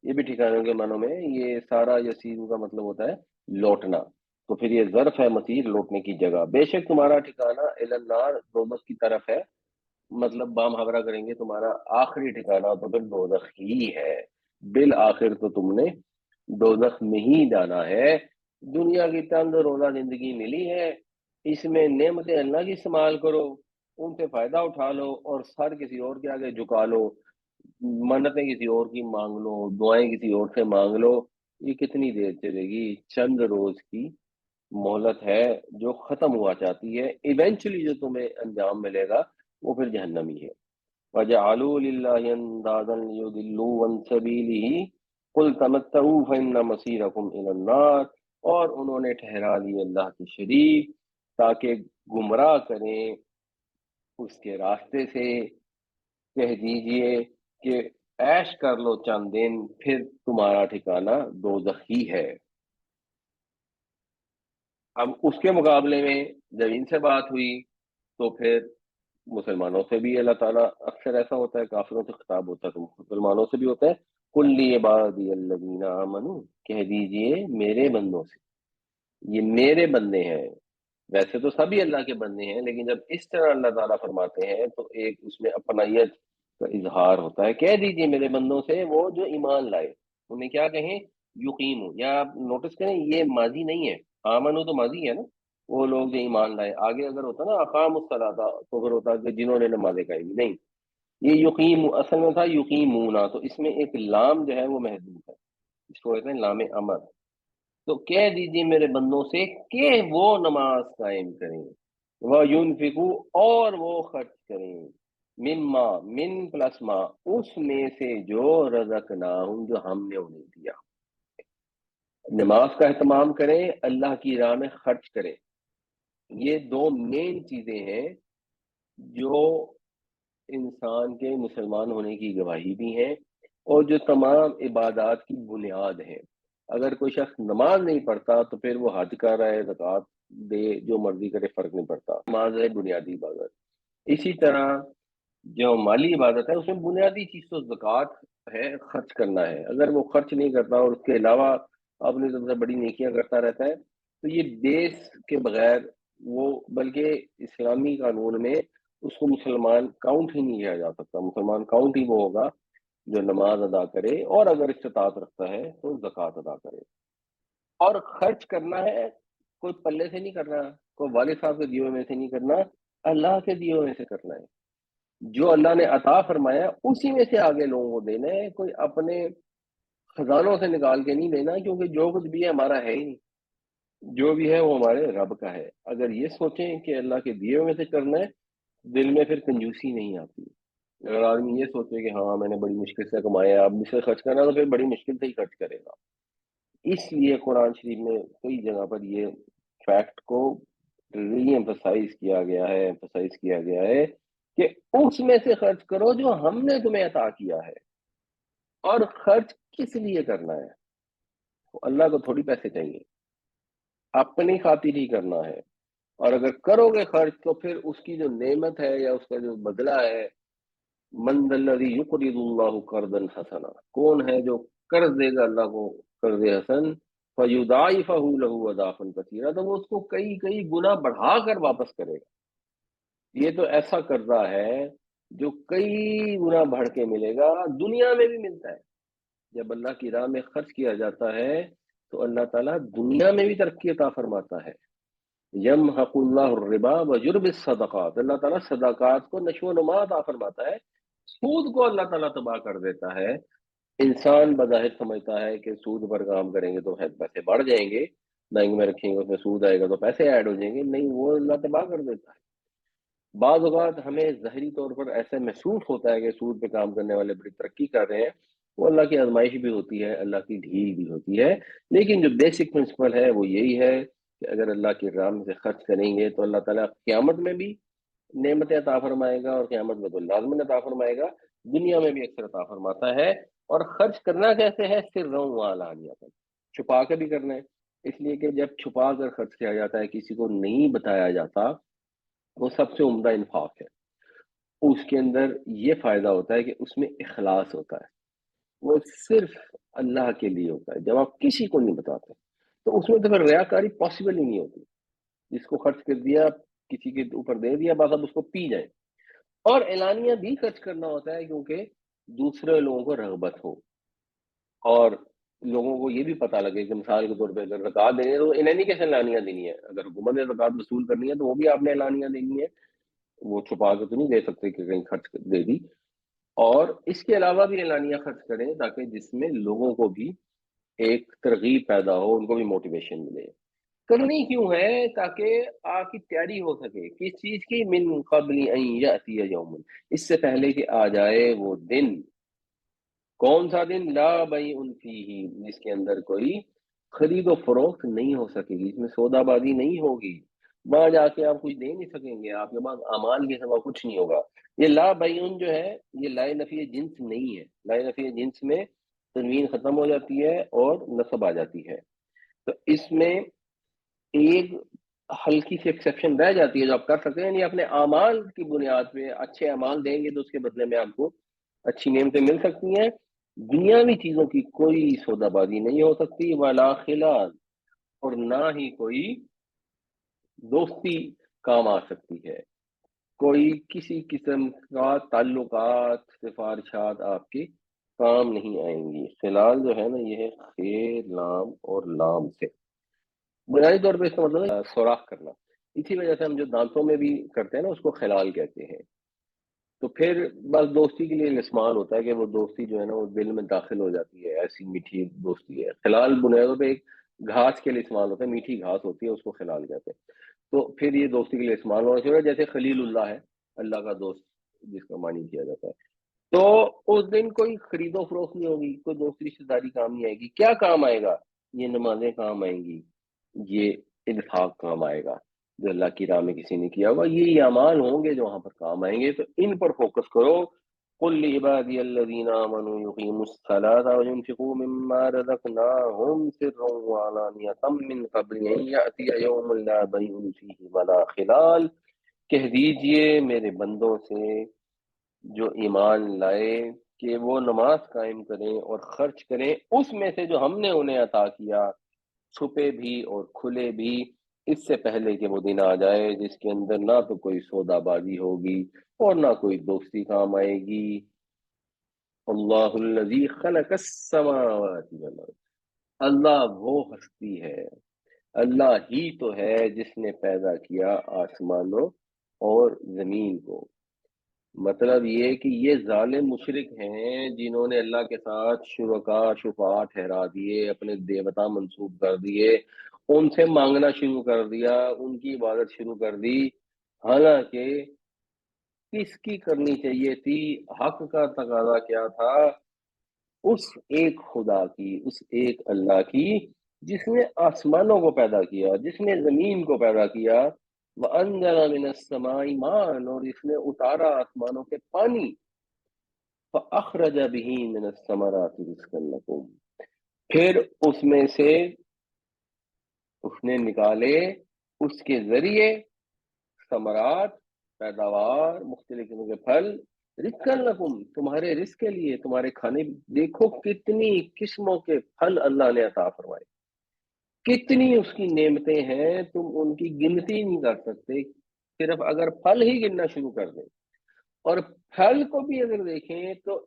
S1: یہ بھی ٹھکانوں کے معنوں میں، یہ سارا یسیر کا مطلب ہوتا ہے لوٹنا، تو پھر یہ ظرف ہے مسیر لوٹنے کی جگہ، بے شک تمہارا ٹھکانہ الی النار دوزخ کی طرف ہے، مطلب بام حورہ کریں گے تمہارا آخری ٹھکانہ تو پھر دوزخ ہی ہے، بالآخر تو تم نے دوزخ میں ہی جانا ہے۔ دنیا کی چند روزہ زندگی ملی ہے، اس میں نعمتیں اللہ کی استعمال کرو، ان سے فائدہ اٹھا لو اور سر کسی اور کے آگے جھکا لو، منتیں کسی اور کی مانگ لو، دعائیں کسی اور سے مانگ لو، یہ کتنی دیر چلے گی؟ چند روز کی مہلت ہے جو ختم ہوا چاہتی ہے، ایونچولی جو تمہیں انجام ملے گا وہ پھر جہنم ہی ہے۔ وَجَعَلُوا لِلَّهِ أَندَادًا لِيُضِلُّوا عَن سَبِيلِهِ قُلْ تَمَتَّعُوا فَإِنَّ مَصِيرَكُمْ إِلَى النَّارِ، اور انہوں نے ٹھہرا لیے اللہ کے شریک تاکہ گمراہ کریں اس کے راستے سے، کہہ دیجئے کہ عیش کر لو چند دن پھر تمہارا ٹھکانہ دوزخ ہی ہے۔ اب اس کے مقابلے میں جب ان سے بات ہوئی تو پھر مسلمانوں سے بھی اللہ تعالیٰ، اکثر ایسا ہوتا ہے کافروں سے خطاب ہوتا ہے تو مسلمانوں سے بھی ہوتا ہے، کل عبادی الذین آمنوا، کہہ دیجئے میرے بندوں سے، یہ میرے بندے ہیں، ویسے تو سبھی اللہ کے بندے ہیں لیکن جب اس طرح اللہ تعالیٰ فرماتے ہیں تو ایک اس میں اپنائیت کا اظہار ہوتا ہے۔ کہہ دیجئے میرے بندوں سے وہ جو ایمان لائے، انہیں کیا کہیں؟ یقیم، یا آپ نوٹس کریں یہ ماضی نہیں ہے، آمنو تو ماضی ہے نا، وہ لوگ جو ایمان لائے، آگے اگر ہوتا نا اقام الصلاۃ تو پھر ہوتا کہ جنہوں نے نمازیں قائم کی، نہیں، یہ یقیم اصل میں تھا یقیمونا، تو اس میں ایک لام جو ہے وہ محذوف ہے، اس کو کہتے ہیں لام امر۔ تو کہہ دیجیے میرے بندوں سے کہ وہ نماز قائم کریں، وَيُنْفِقُوا، اور وہ خرچ کریں، مما، من پلس ما، اس میں سے جو رزقناہم، جو ہم نے انہیں دیا، نماز کا اہتمام کریں، اللہ کی راہ میں خرچ کریں۔ یہ دو مین چیزیں ہیں جو انسان کے مسلمان ہونے کی گواہی بھی ہیں اور جو تمام عبادات کی بنیاد ہیں۔ اگر کوئی شخص نماز نہیں پڑھتا تو پھر وہ حج کر رہا ہے، زکوٰۃ دے، جو مرضی کرے، فرق نہیں پڑتا، نماز ہے بنیادی عبادت۔ اسی طرح جو مالی عبادت ہے اس میں بنیادی چیز تو زکوٰۃ ہے، خرچ کرنا ہے، اگر وہ خرچ نہیں کرتا اور اس کے علاوہ اپنی طرف سے بڑی نیکیاں کرتا رہتا ہے تو یہ بیس کے بغیر وہ، بلکہ اسلامی قانون میں اس کو مسلمان کاؤنٹ ہی نہیں کیا جا سکتا، مسلمان کاؤنٹ ہی وہ ہوگا جو نماز ادا کرے اور اگر استطاعت رکھتا ہے تو زکوٰۃ ادا کرے۔ اور خرچ کرنا ہے کوئی پلے سے نہیں کرنا، کوئی والد صاحب کے دیے ہوئے میں سے نہیں کرنا، اللہ کے دیے ہوئے میں سے کرنا ہے، جو اللہ نے عطا فرمایا اسی میں سے آگے لوگوں کو دینا ہے، کوئی اپنے خزانوں سے نکال کے نہیں دینا، کیونکہ جو کچھ بھی ہے ہمارا ہے ہی نہیں، جو بھی ہے وہ ہمارے رب کا ہے۔ اگر یہ سوچیں کہ اللہ کے دیے ہوئے میں سے کرنا ہے، دل میں پھر کنجوسی نہیں آتی۔ اگر آدمی یہ سوچے کہ ہاں میں نے بڑی مشکل سے کمایا اب مجھ سے خرچ کرنا، تو پھر بڑی مشکل سے ہی خرچ کرے گا۔ اس لیے قرآن شریف میں کئی جگہ پر یہ فیکٹ کو ری ایمفسائز کیا گیا ہے، ایمفسائز کیا گیا ہے کہ اس میں سے خرچ کرو جو ہم نے تمہیں عطا کیا ہے، اور خرچ کس لیے کرنا ہے؟ اللہ کو تھوڑی پیسے چاہیے، اپنی خاطر ہی کرنا ہے، اور اگر کرو گے خرچ تو پھر اس کی جو نعمت ہے یا اس کا جو بدلہ ہے، من ذا الذی یقرض اللہ قرضا حسنا، کون ہے جو قرض دے گا اللہ کو قرض حسن، فیضاعفہ لہ اضعافا کثیرا، تو وہ اس کو کئی کئی گنا بڑھا کر واپس کرے گا۔ یہ تو ایسا قرضہ ہے جو کئی گنا بڑھ کے ملے گا، دنیا میں بھی ملتا ہے۔ جب اللہ کی راہ میں خرچ کیا جاتا ہے تو اللہ تعالیٰ دنیا میں بھی ترقی عطا فرماتا ہے۔ یمحق اللہ الربا ویربی الصدقات، اللہ تعالیٰ صدقات کو نشو و نما عطا فرماتا ہے، سود کو اللہ تعالیٰ تباہ کر دیتا ہے۔ انسان بظاہر سمجھتا ہے کہ سود پر کام کریں گے تو پیسے بڑھ جائیں گے، بینک میں رکھیں گے اس میں سود آئے گا تو پیسے ایڈ ہو جائیں گے، نہیں، وہ اللہ تباہ کر دیتا ہے۔ بعض اوقات ہمیں ظاہری طور پر ایسا محسوس ہوتا ہے کہ سود پہ کام کرنے والے بڑی ترقی کر رہے ہیں، وہ اللہ کی آزمائش بھی ہوتی ہے، اللہ کی ڈھیل بھی ہوتی ہے، لیکن جو بیسک پرنسپل ہے وہ یہی ہے کہ اگر اللہ کی راہ میں سے خرچ کریں گے تو اللہ تعالیٰ قیامت میں بھی نعمتیں عطا فرمائے گا، اور قیامت میں تو لازماً عطا فرمائے گا، دنیا میں بھی اکثر عطا فرماتا ہے۔ اور خرچ کرنا کیسے ہے؟ سرًا وعلانیۃ، چھپا کے بھی کرنا ہے، اس لیے کہ جب چھپا کر خرچ کیا جاتا ہے، کسی کو نہیں بتایا جاتا، وہ سب سے عمدہ انفاق ہے۔ اس کے اندر یہ فائدہ ہوتا ہے کہ اس میں اخلاص ہوتا ہے، وہ صرف اللہ کے لیے ہوتا ہے، جب آپ کسی کو نہیں بتاتے، تو اس میں تو پھر ریاکاری پاسبل ہی نہیں ہوتی. جس کو خرچ کر دیا کسی کے اوپر دے دیا بس اب اس کو پی جائیں. اور اعلانیہ بھی خرچ کرنا ہوتا ہے کیونکہ دوسرے لوگوں کو رغبت ہو اور لوگوں کو یہ بھی پتہ لگے کہ مثال کے طور پہ اگر زکوٰۃ دینی ہے تو انہیں نہیں کیسے اعلانیہ دینی ہے. اگر حکومت نے زکوٰۃ وصول کرنی ہے تو وہ بھی آپ نے اعلانیہ دینی ہے, وہ چھپا کے تو نہیں دے سکتے کہ کہیں خرچ دے دی. اور اس کے علاوہ بھی اعلانیہ خرچ کریں تاکہ جس میں لوگوں کو بھی ایک ترغیب پیدا ہو, ان کو بھی موٹیویشن ملے. کرنی کیوں ہے؟ تاکہ آپ کی تیاری ہو سکے. کس چیز کی؟ من قبل ان یاتی یوم, اس سے پہلے کہ آ جائے وہ دن. کون سا دن؟ لا بیع فیہ, جس کے اندر کوئی خرید و فروخت نہیں ہو سکے گی, اس میں سودا بازی نہیں ہوگی. وہاں جا کے آپ کچھ دے نہیں سکیں گے, آپ کے پاس اعمال کے سوا کچھ نہیں ہوگا. یہ لا بیع جو ہے یہ لا نفی جنس نہیں ہے. لا نفی جنس میں تنوین ختم ہو جاتی ہے اور نصب آ جاتی ہے. تو اس میں ایک ہلکی سی ایکسیپشن رہ جاتی ہے جو آپ کر سکتے ہیں, یعنی اپنے اعمال کی بنیاد پہ اچھے اعمال دیں گے تو اس کے بدلے میں آپ کو اچھی نعمتیں مل سکتی ہیں. دنیاوی چیزوں کی کوئی سودا بازی نہیں ہو سکتی. ولا خلال, اور نہ ہی کوئی دوستی کام آ سکتی ہے. کوئی کسی قسم کا تعلقات سفارشات آپ کے کام نہیں آئیں گی. خلال جو ہے نا یہ ہے خیر لام اور لام سے. بنیادی طور پہ اس کا مطلب ہے سوراخ کرنا. اسی وجہ سے ہم جو دانتوں میں بھی کرتے ہیں نا اس کو خلال کہتے ہیں. تو پھر بس دوستی کے لیے استعمال ہوتا ہے کہ وہ دوستی جو ہے نا وہ دل میں داخل ہو جاتی ہے, ایسی میٹھی دوستی ہے. خلال بنیادوں پہ ایک گھاس کے لیے استعمال ہوتا ہے, میٹھی گھاس ہوتی ہے اس کو خلال کہتے ہیں. تو پھر یہ دوستی کے لیے استعمال ہونا چاہیے. جیسے خلیل اللہ ہے, اللہ کا دوست جس کا معنی کیا جاتا ہے. تو اس دن کوئی خرید و فروخت نہیں ہوگی, کوئی دوستی رشتے داری کام نہیں آئے گی. کیا کام آئے گا؟ یہ نمازیں کام آئیں گی, یہ انفاق کام آئے گا جو اللہ کی راہ میں کسی نے کیا ہوگا. یہ اعمال ہوں گے جو وہاں پر کام آئیں گے, تو ان پر فوکس کرو. قل لعبادی الذین آمنوا یقیموا الصلاة وینفقوا مما رزقناہم سرا وعلانیۃ من قبل ان یأتی یوم لا بیع فیہ ولا خلال. کہہ دیجئے میرے بندوں سے جو ایمان لائے کہ وہ نماز قائم کریں اور خرچ کریں اس میں سے جو ہم نے انہیں عطا کیا, چھپے بھی اور کھلے بھی, اس سے پہلے کہ وہ دن آ جائے جس کے اندر نہ تو کوئی سودا بازی ہوگی اور نہ کوئی دوستی کام آئے گی. اللہ الذی خلق السماوات والارض, اللہ وہ ہستی ہے, اللہ ہی تو ہے جس نے پیدا کیا آسمانوں اور زمین کو. مطلب یہ کہ یہ ظالم مشرک ہیں جنہوں نے اللہ کے ساتھ شرکا شفعاء ٹھہرا دیے, اپنے دیوتا منسوب کر دیے, ان سے مانگنا شروع کر دیا, ان کی عبادت شروع کر دی. حالانکہ کس کی کرنی چاہیے تھی؟ حق کا تقاضا کیا تھا؟ اس ایک خدا کی, اس ایک اللہ کی جس نے آسمانوں کو پیدا کیا, جس نے زمین کو پیدا کیا. وَأَنزَلَ مِنَ السَّمَاءِ مَاءً, اور اس نے اتارا آسمانوں کے پانی. فَأَخْرَجَ بِهِ مِنَ الثَّمَرَاتِ رِزْقًا لَكُمْ, پھر اس میں سے اس نے نکالے اس کے ذریعے ثمرات, پیداوار, مختلف قسم کے پھل. رزقا لکم, تمہارے رزق کے لیے, تمہارے کھانے. دیکھو کتنی قسموں کے پھل اللہ نے عطا فرمائے, کتنی اس کی نعمتیں ہیں, تم ان کی گنتی نہیں کر سکتے. صرف اگر پھل ہی گننا شروع کر دیں, اور پھل کو بھی اگر دیکھیں تو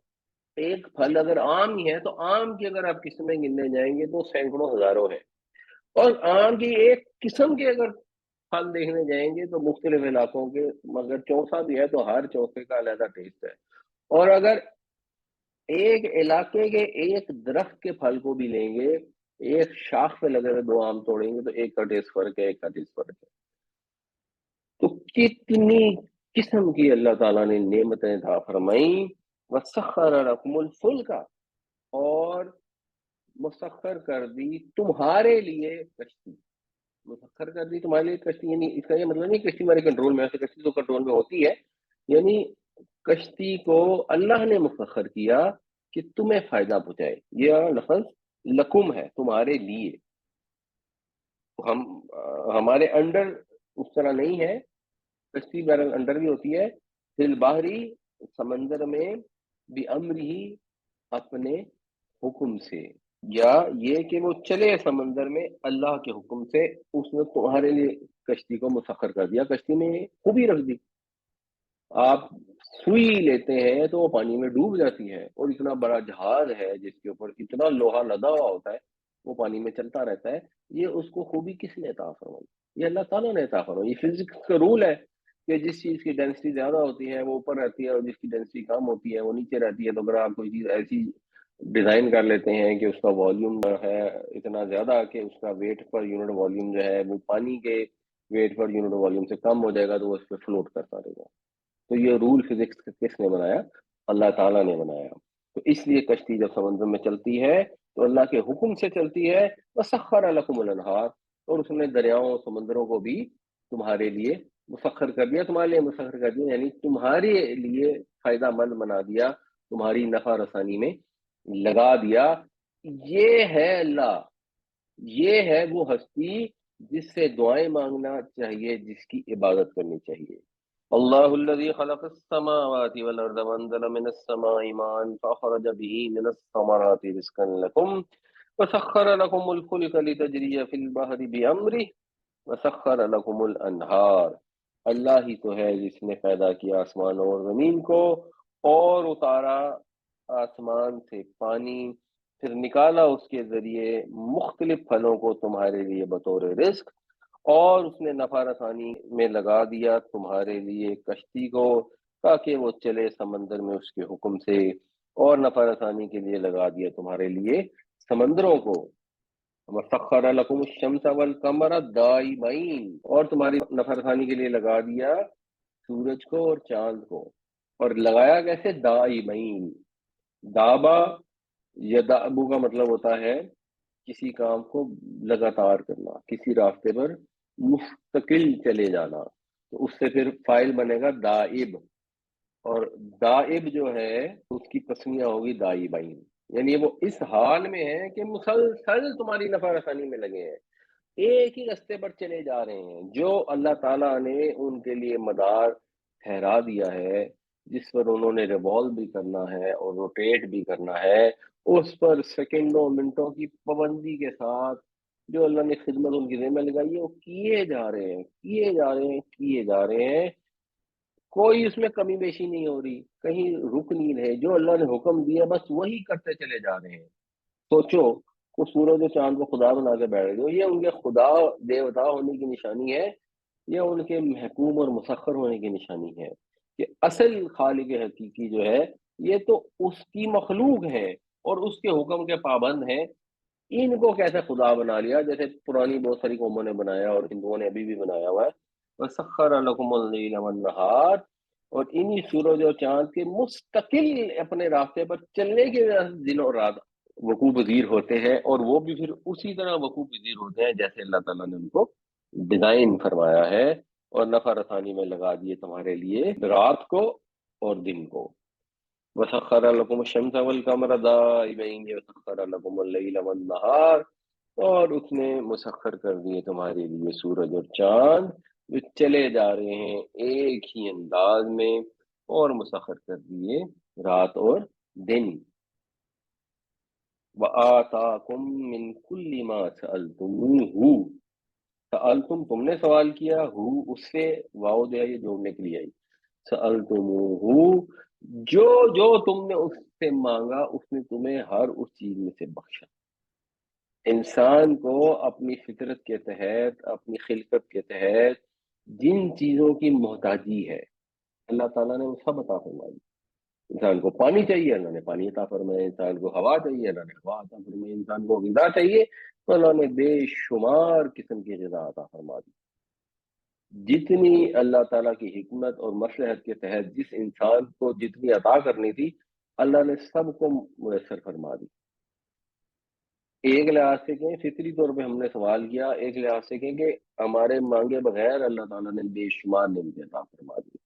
S1: ایک پھل اگر آم ہی ہے تو آم کی اگر آپ قسمیں گننے جائیں گے تو سینکڑوں ہزاروں ہیں. اور آم کی ایک قسم کے اگر پھل دیکھنے جائیں گے تو مختلف علاقوں کے, مگر چوسا بھی ہے تو ہر چوسے کا علیحدہ ٹیسٹ ہے. اور اگر ایک علاقے کے ایک درخت کے پھل کو بھی لیں گے, ایک شاخ پہ لگے ہوئے دو آم توڑیں گے تو ایک کا ٹیسٹ فرق ہے, ایک کا ٹیسٹ فرق ہے. تو کتنی قسم کی اللہ تعالیٰ نے نعمتیں عطا فرمائیں. وَسَخَّرَ لَكُمُ الْفُلْكَ, اور مسخر کر دی تمہارے لیے کشتی. مسخر کر دی تمہارے لیے کشتی, یعنی اس کا یہ مطلب نہیں کشتی ہمارے کنٹرول میں, ایسے کشتی تو کنٹرول میں ہوتی ہے, یعنی کشتی کو اللہ نے مسخر کیا کہ تمہیں فائدہ پہنچائے. یہ لفظ لکم ہے, تمہارے لیے. ہمارے انڈر اس طرح نہیں ہے, کشتی بہرحال انڈر بھی ہوتی ہے. فی البحری, سمندر میں, بھی امر ہی, اپنے حکم سے. یا یہ کہ وہ چلے سمندر میں اللہ کے حکم سے، اس نے تمہارے لیے کشتی کو مسخر کر دیا، کشتی میں خوبی رکھ دی، آپ سوئی لیتے ہیں تو وہ پانی میں ڈوب جاتی ہے، اور اتنا بڑا جہاز ہے جس کے اوپر اتنا لوہا لدا ہوا ہوتا ہے، وہ پانی میں چلتا رہتا ہے۔ یہ اس کو خوبی کس نے عطا فرمائی؟ یہ اللہ تعالیٰ نے عطا فرمائی۔ یہ فزکس کا رول ہے کہ جس چیز کی ڈینسٹی زیادہ ہوتی ہے وہ اوپر رہتی ہے، اور جس کی ڈینسٹی کم ہوتی ہے وہ نیچے رہتی ہے۔ تو اگر آپ کوئی چیز ایسی ڈیزائن کر لیتے ہیں کہ اس کا والیوم ہے اتنا زیادہ کہ اس کا ویٹ پر یونٹ والیوم جو ہے وہ پانی کے ویٹ پر یونٹ والیوم سے کم ہو جائے گا، تو وہ اس پہ فلوٹ کرتا رہے گا۔ تو یہ رول فزکس کس نے بنایا؟ اللہ تعالیٰ نے بنایا۔ تو اس لیے کشتی جب سمندر میں چلتی ہے تو اللہ کے حکم سے چلتی ہے۔ وَسَخَّرَ لَكُمُ الْأَنْهَارَ، اور اس نے دریاؤں سمندروں کو بھی تمہارے لیے مسخر کر دیا، تمہارے لیے مسخر کر دیا، یعنی تمہارے لیے فائدہ مند بنا دیا، تمہاری نفع رسانی میں لگا دیا۔ یہ ہے اللہ، یہ ہے وہ ہستی جس سے دعائیں مانگنا چاہیے، جس کی عبادت کرنی چاہیے۔ اللہ الذي خلق السماوات والارض وانزل من السماء ماء فاخرج به من الثمرات رزقا لكم وسخر لكم الفلك لتجري في البحر بأمره وسخر لكم الانہار۔ اللہ ہی تو ہے جس نے پیدا کیا آسمان اور زمین کو، اور اتارا آسمان سے پانی، پھر نکالا اس کے ذریعے مختلف پھلوں کو تمہارے لیے بطور رزق، اور اس نے نفع رسانی میں لگا دیا تمہارے لیے کشتی کو تاکہ وہ چلے سمندر میں اس کے حکم سے، اور نفع رسانی کے لیے لگا دیا تمہارے لیے سمندروں کو۔ وَسَخَّرَ لَكُمُ الشَّمْسَ وَالْقَمَرَ دَائِبَيْنِ، اور تمہاری نفع رسانی کے لیے لگا دیا سورج کو اور چاند کو، اور لگایا کیسے؟ دائبین۔ دابا یا دابو کا مطلب ہوتا ہے کسی کام کو لگاتار کرنا، کسی راستے پر مستقل چلے جانا، تو اس سے پھر فائل بنے گا دائب، اور دائب جو ہے اس کی تسمیہ ہوگی دائبین، یعنی وہ اس حال میں ہے کہ مسلسل تمہاری نفع رسانی میں لگے ہیں، ایک ہی راستے پر چلے جا رہے ہیں جو اللہ تعالیٰ نے ان کے لیے مدار ٹھہرا دیا ہے، جس پر انہوں نے ریوالو بھی کرنا ہے اور روٹیٹ بھی کرنا ہے، اس پر سیکنڈوں منٹوں کی پابندی کے ساتھ جو اللہ نے خدمت ان کی ذمہ لگائی ہے وہ کیے جا رہے ہیں، کیے جا رہے ہیں، کیے جا رہے ہیں، کوئی اس میں کمی بیشی نہیں ہو رہی، کہیں رک نہیں رہے، جو اللہ نے حکم دیا بس وہی کرتے چلے جا رہے ہیں۔ سوچو وہ سورج و چاند کو خدا بنا کے بیٹھ گئے، یہ ان کے خدا دیوتا ہونے کی نشانی ہے، یہ ان کے محکوم اور مسخر ہونے کی نشانی ہے، کہ اصل خالق حقیقی جو ہے یہ تو اس کی مخلوق ہے اور اس کے حکم کے پابند ہیں۔ ان کو کیسے خدا بنا لیا؟ جیسے پرانی بہت ساری قوموں نے بنایا اور ہندوؤں نے ابھی بھی بنایا ہوا ہے۔ وَسَخَّرَ لَكُمُ اللَّيْلَ وَالنَّهَارَ، اور انہی سورج اور چاند کے مستقل اپنے راستے پر چلنے کی وجہ سے دن اور رات وقوع پذیر ہوتے ہیں، اور وہ بھی پھر اسی طرح وقوع پذیر ہوتے ہیں جیسے اللہ تعالیٰ نے ان کو ڈیزائن فرمایا ہے، اور نفع رسانی میں لگا دیے تمہارے لیے رات کو اور دن کو۔ وَسَخَّرَ لَكُمُ الشَّمْسَ وَالْقَمَرَ دَائِبَيْنِ وَسَخَّرَ لَكُمُ اللَّيْلَ وَالنَّهَارَ، اور اس نے مسخر کر دیے تمہارے لیے سورج اور چاند جو چلے جا رہے ہیں ایک ہی انداز میں، اور مسخر کر دیے رات اور دن۔ وَآتَاكُم مِّن كُلِّ مَا سَأَلْتُمُوهُ، سألتم تم نے سوال کیا، ہو اس سے واو جو ہے یہ جوڑنے کے لیے آئی، سألتموہ جو جو تم نے اس سے مانگا اس نے تمہیں ہر اس چیز میں سے بخشا۔ انسان کو اپنی فطرت کے تحت، اپنی خلقت کے تحت جن چیزوں کی محتاجی ہے اللہ تعالیٰ نے وہ سب عطا فرمائی۔ انسان کو پانی چاہیے، اللہ نے پانی عطا فرمایا، انسان کو ہوا چاہیے، اللہ نے ہوا عطا فرمائی، انسان کو غذا چاہیے تو اللہ نے بے شمار قسم کی غذا عطا فرما دی۔ جتنی اللہ تعالیٰ کی حکمت اور مصلحت کے تحت جس انسان کو جتنی عطا کرنی تھی اللہ نے سب کو میسر فرما دی۔ ایک لحاظ سے کہیں فطری طور پہ ہم نے سوال کیا، ایک لحاظ سے کہیں کہ ہمارے مانگے بغیر اللہ تعالیٰ نے بے شمار نعمتیں عطا فرما دی۔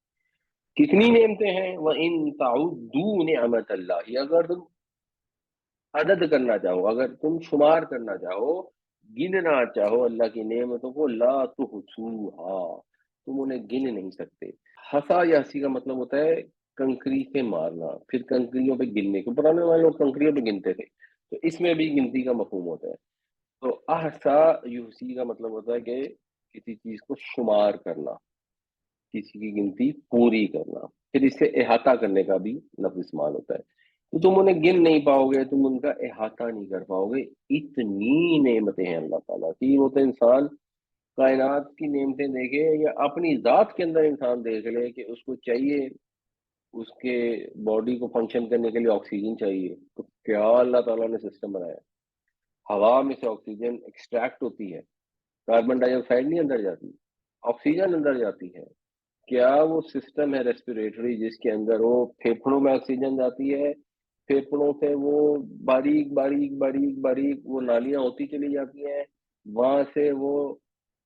S1: کتنی نعمتیں ہیں؟ وَإِن تَعُدُّوا نِعْمَتَ اللَّهِ، اگر تم عدد کرنا چاہو، اگر تم شمار کرنا چاہو، گننا چاہو اللہ کی نعمتوں کو، لا تحصوها، تم انہیں گن نہیں سکتے۔ ہسا یا ہسی کا مطلب ہوتا ہے کنکری سے مارنا، پھر کنکریوں پہ گننے کو، پرانے والے لوگ کنکریوں پہ گنتے تھے، تو اس میں بھی گنتی کا مفہوم ہوتا ہے. تو احصا یحصی کا مطلب ہوتا ہے کہ کسی چیز کو شمار کرنا، کسی کی گنتی پوری کرنا. پھر اس سے احاطہ کرنے کا بھی لفظ استعمال ہوتا ہے. تو تم انہیں گن نہیں پاؤ گے، تم ان کا احاطہ نہیں کر پاؤ گے. اتنی نعمتیں ہیں اللہ تعالیٰ کی. وہ تو انسان کائنات کی نعمتیں دیکھے یا اپنی ذات کے اندر انسان دیکھ لے کہ اس کو چاہیے، اس کے باڈی کو فنکشن کرنے کے لیے آکسیجن چاہیے، تو کیا اللہ تعالیٰ نے سسٹم بنایا. ہوا میں سے آکسیجن ایکسٹریکٹ ہوتی ہے، کاربن ڈائی آکسائڈ نہیں اندر جاتی، آکسیجن اندر جاتی ہے. کیا وہ سسٹم ہے ریسپیریٹری جس کے اندر وہ پھیپھڑوں میں آکسیجن جاتی ہے، پھیپھڑوں سے وہ باریک باریک باریک باریک وہ نالیاں ہوتی چلی جاتی ہیں، وہاں سے وہ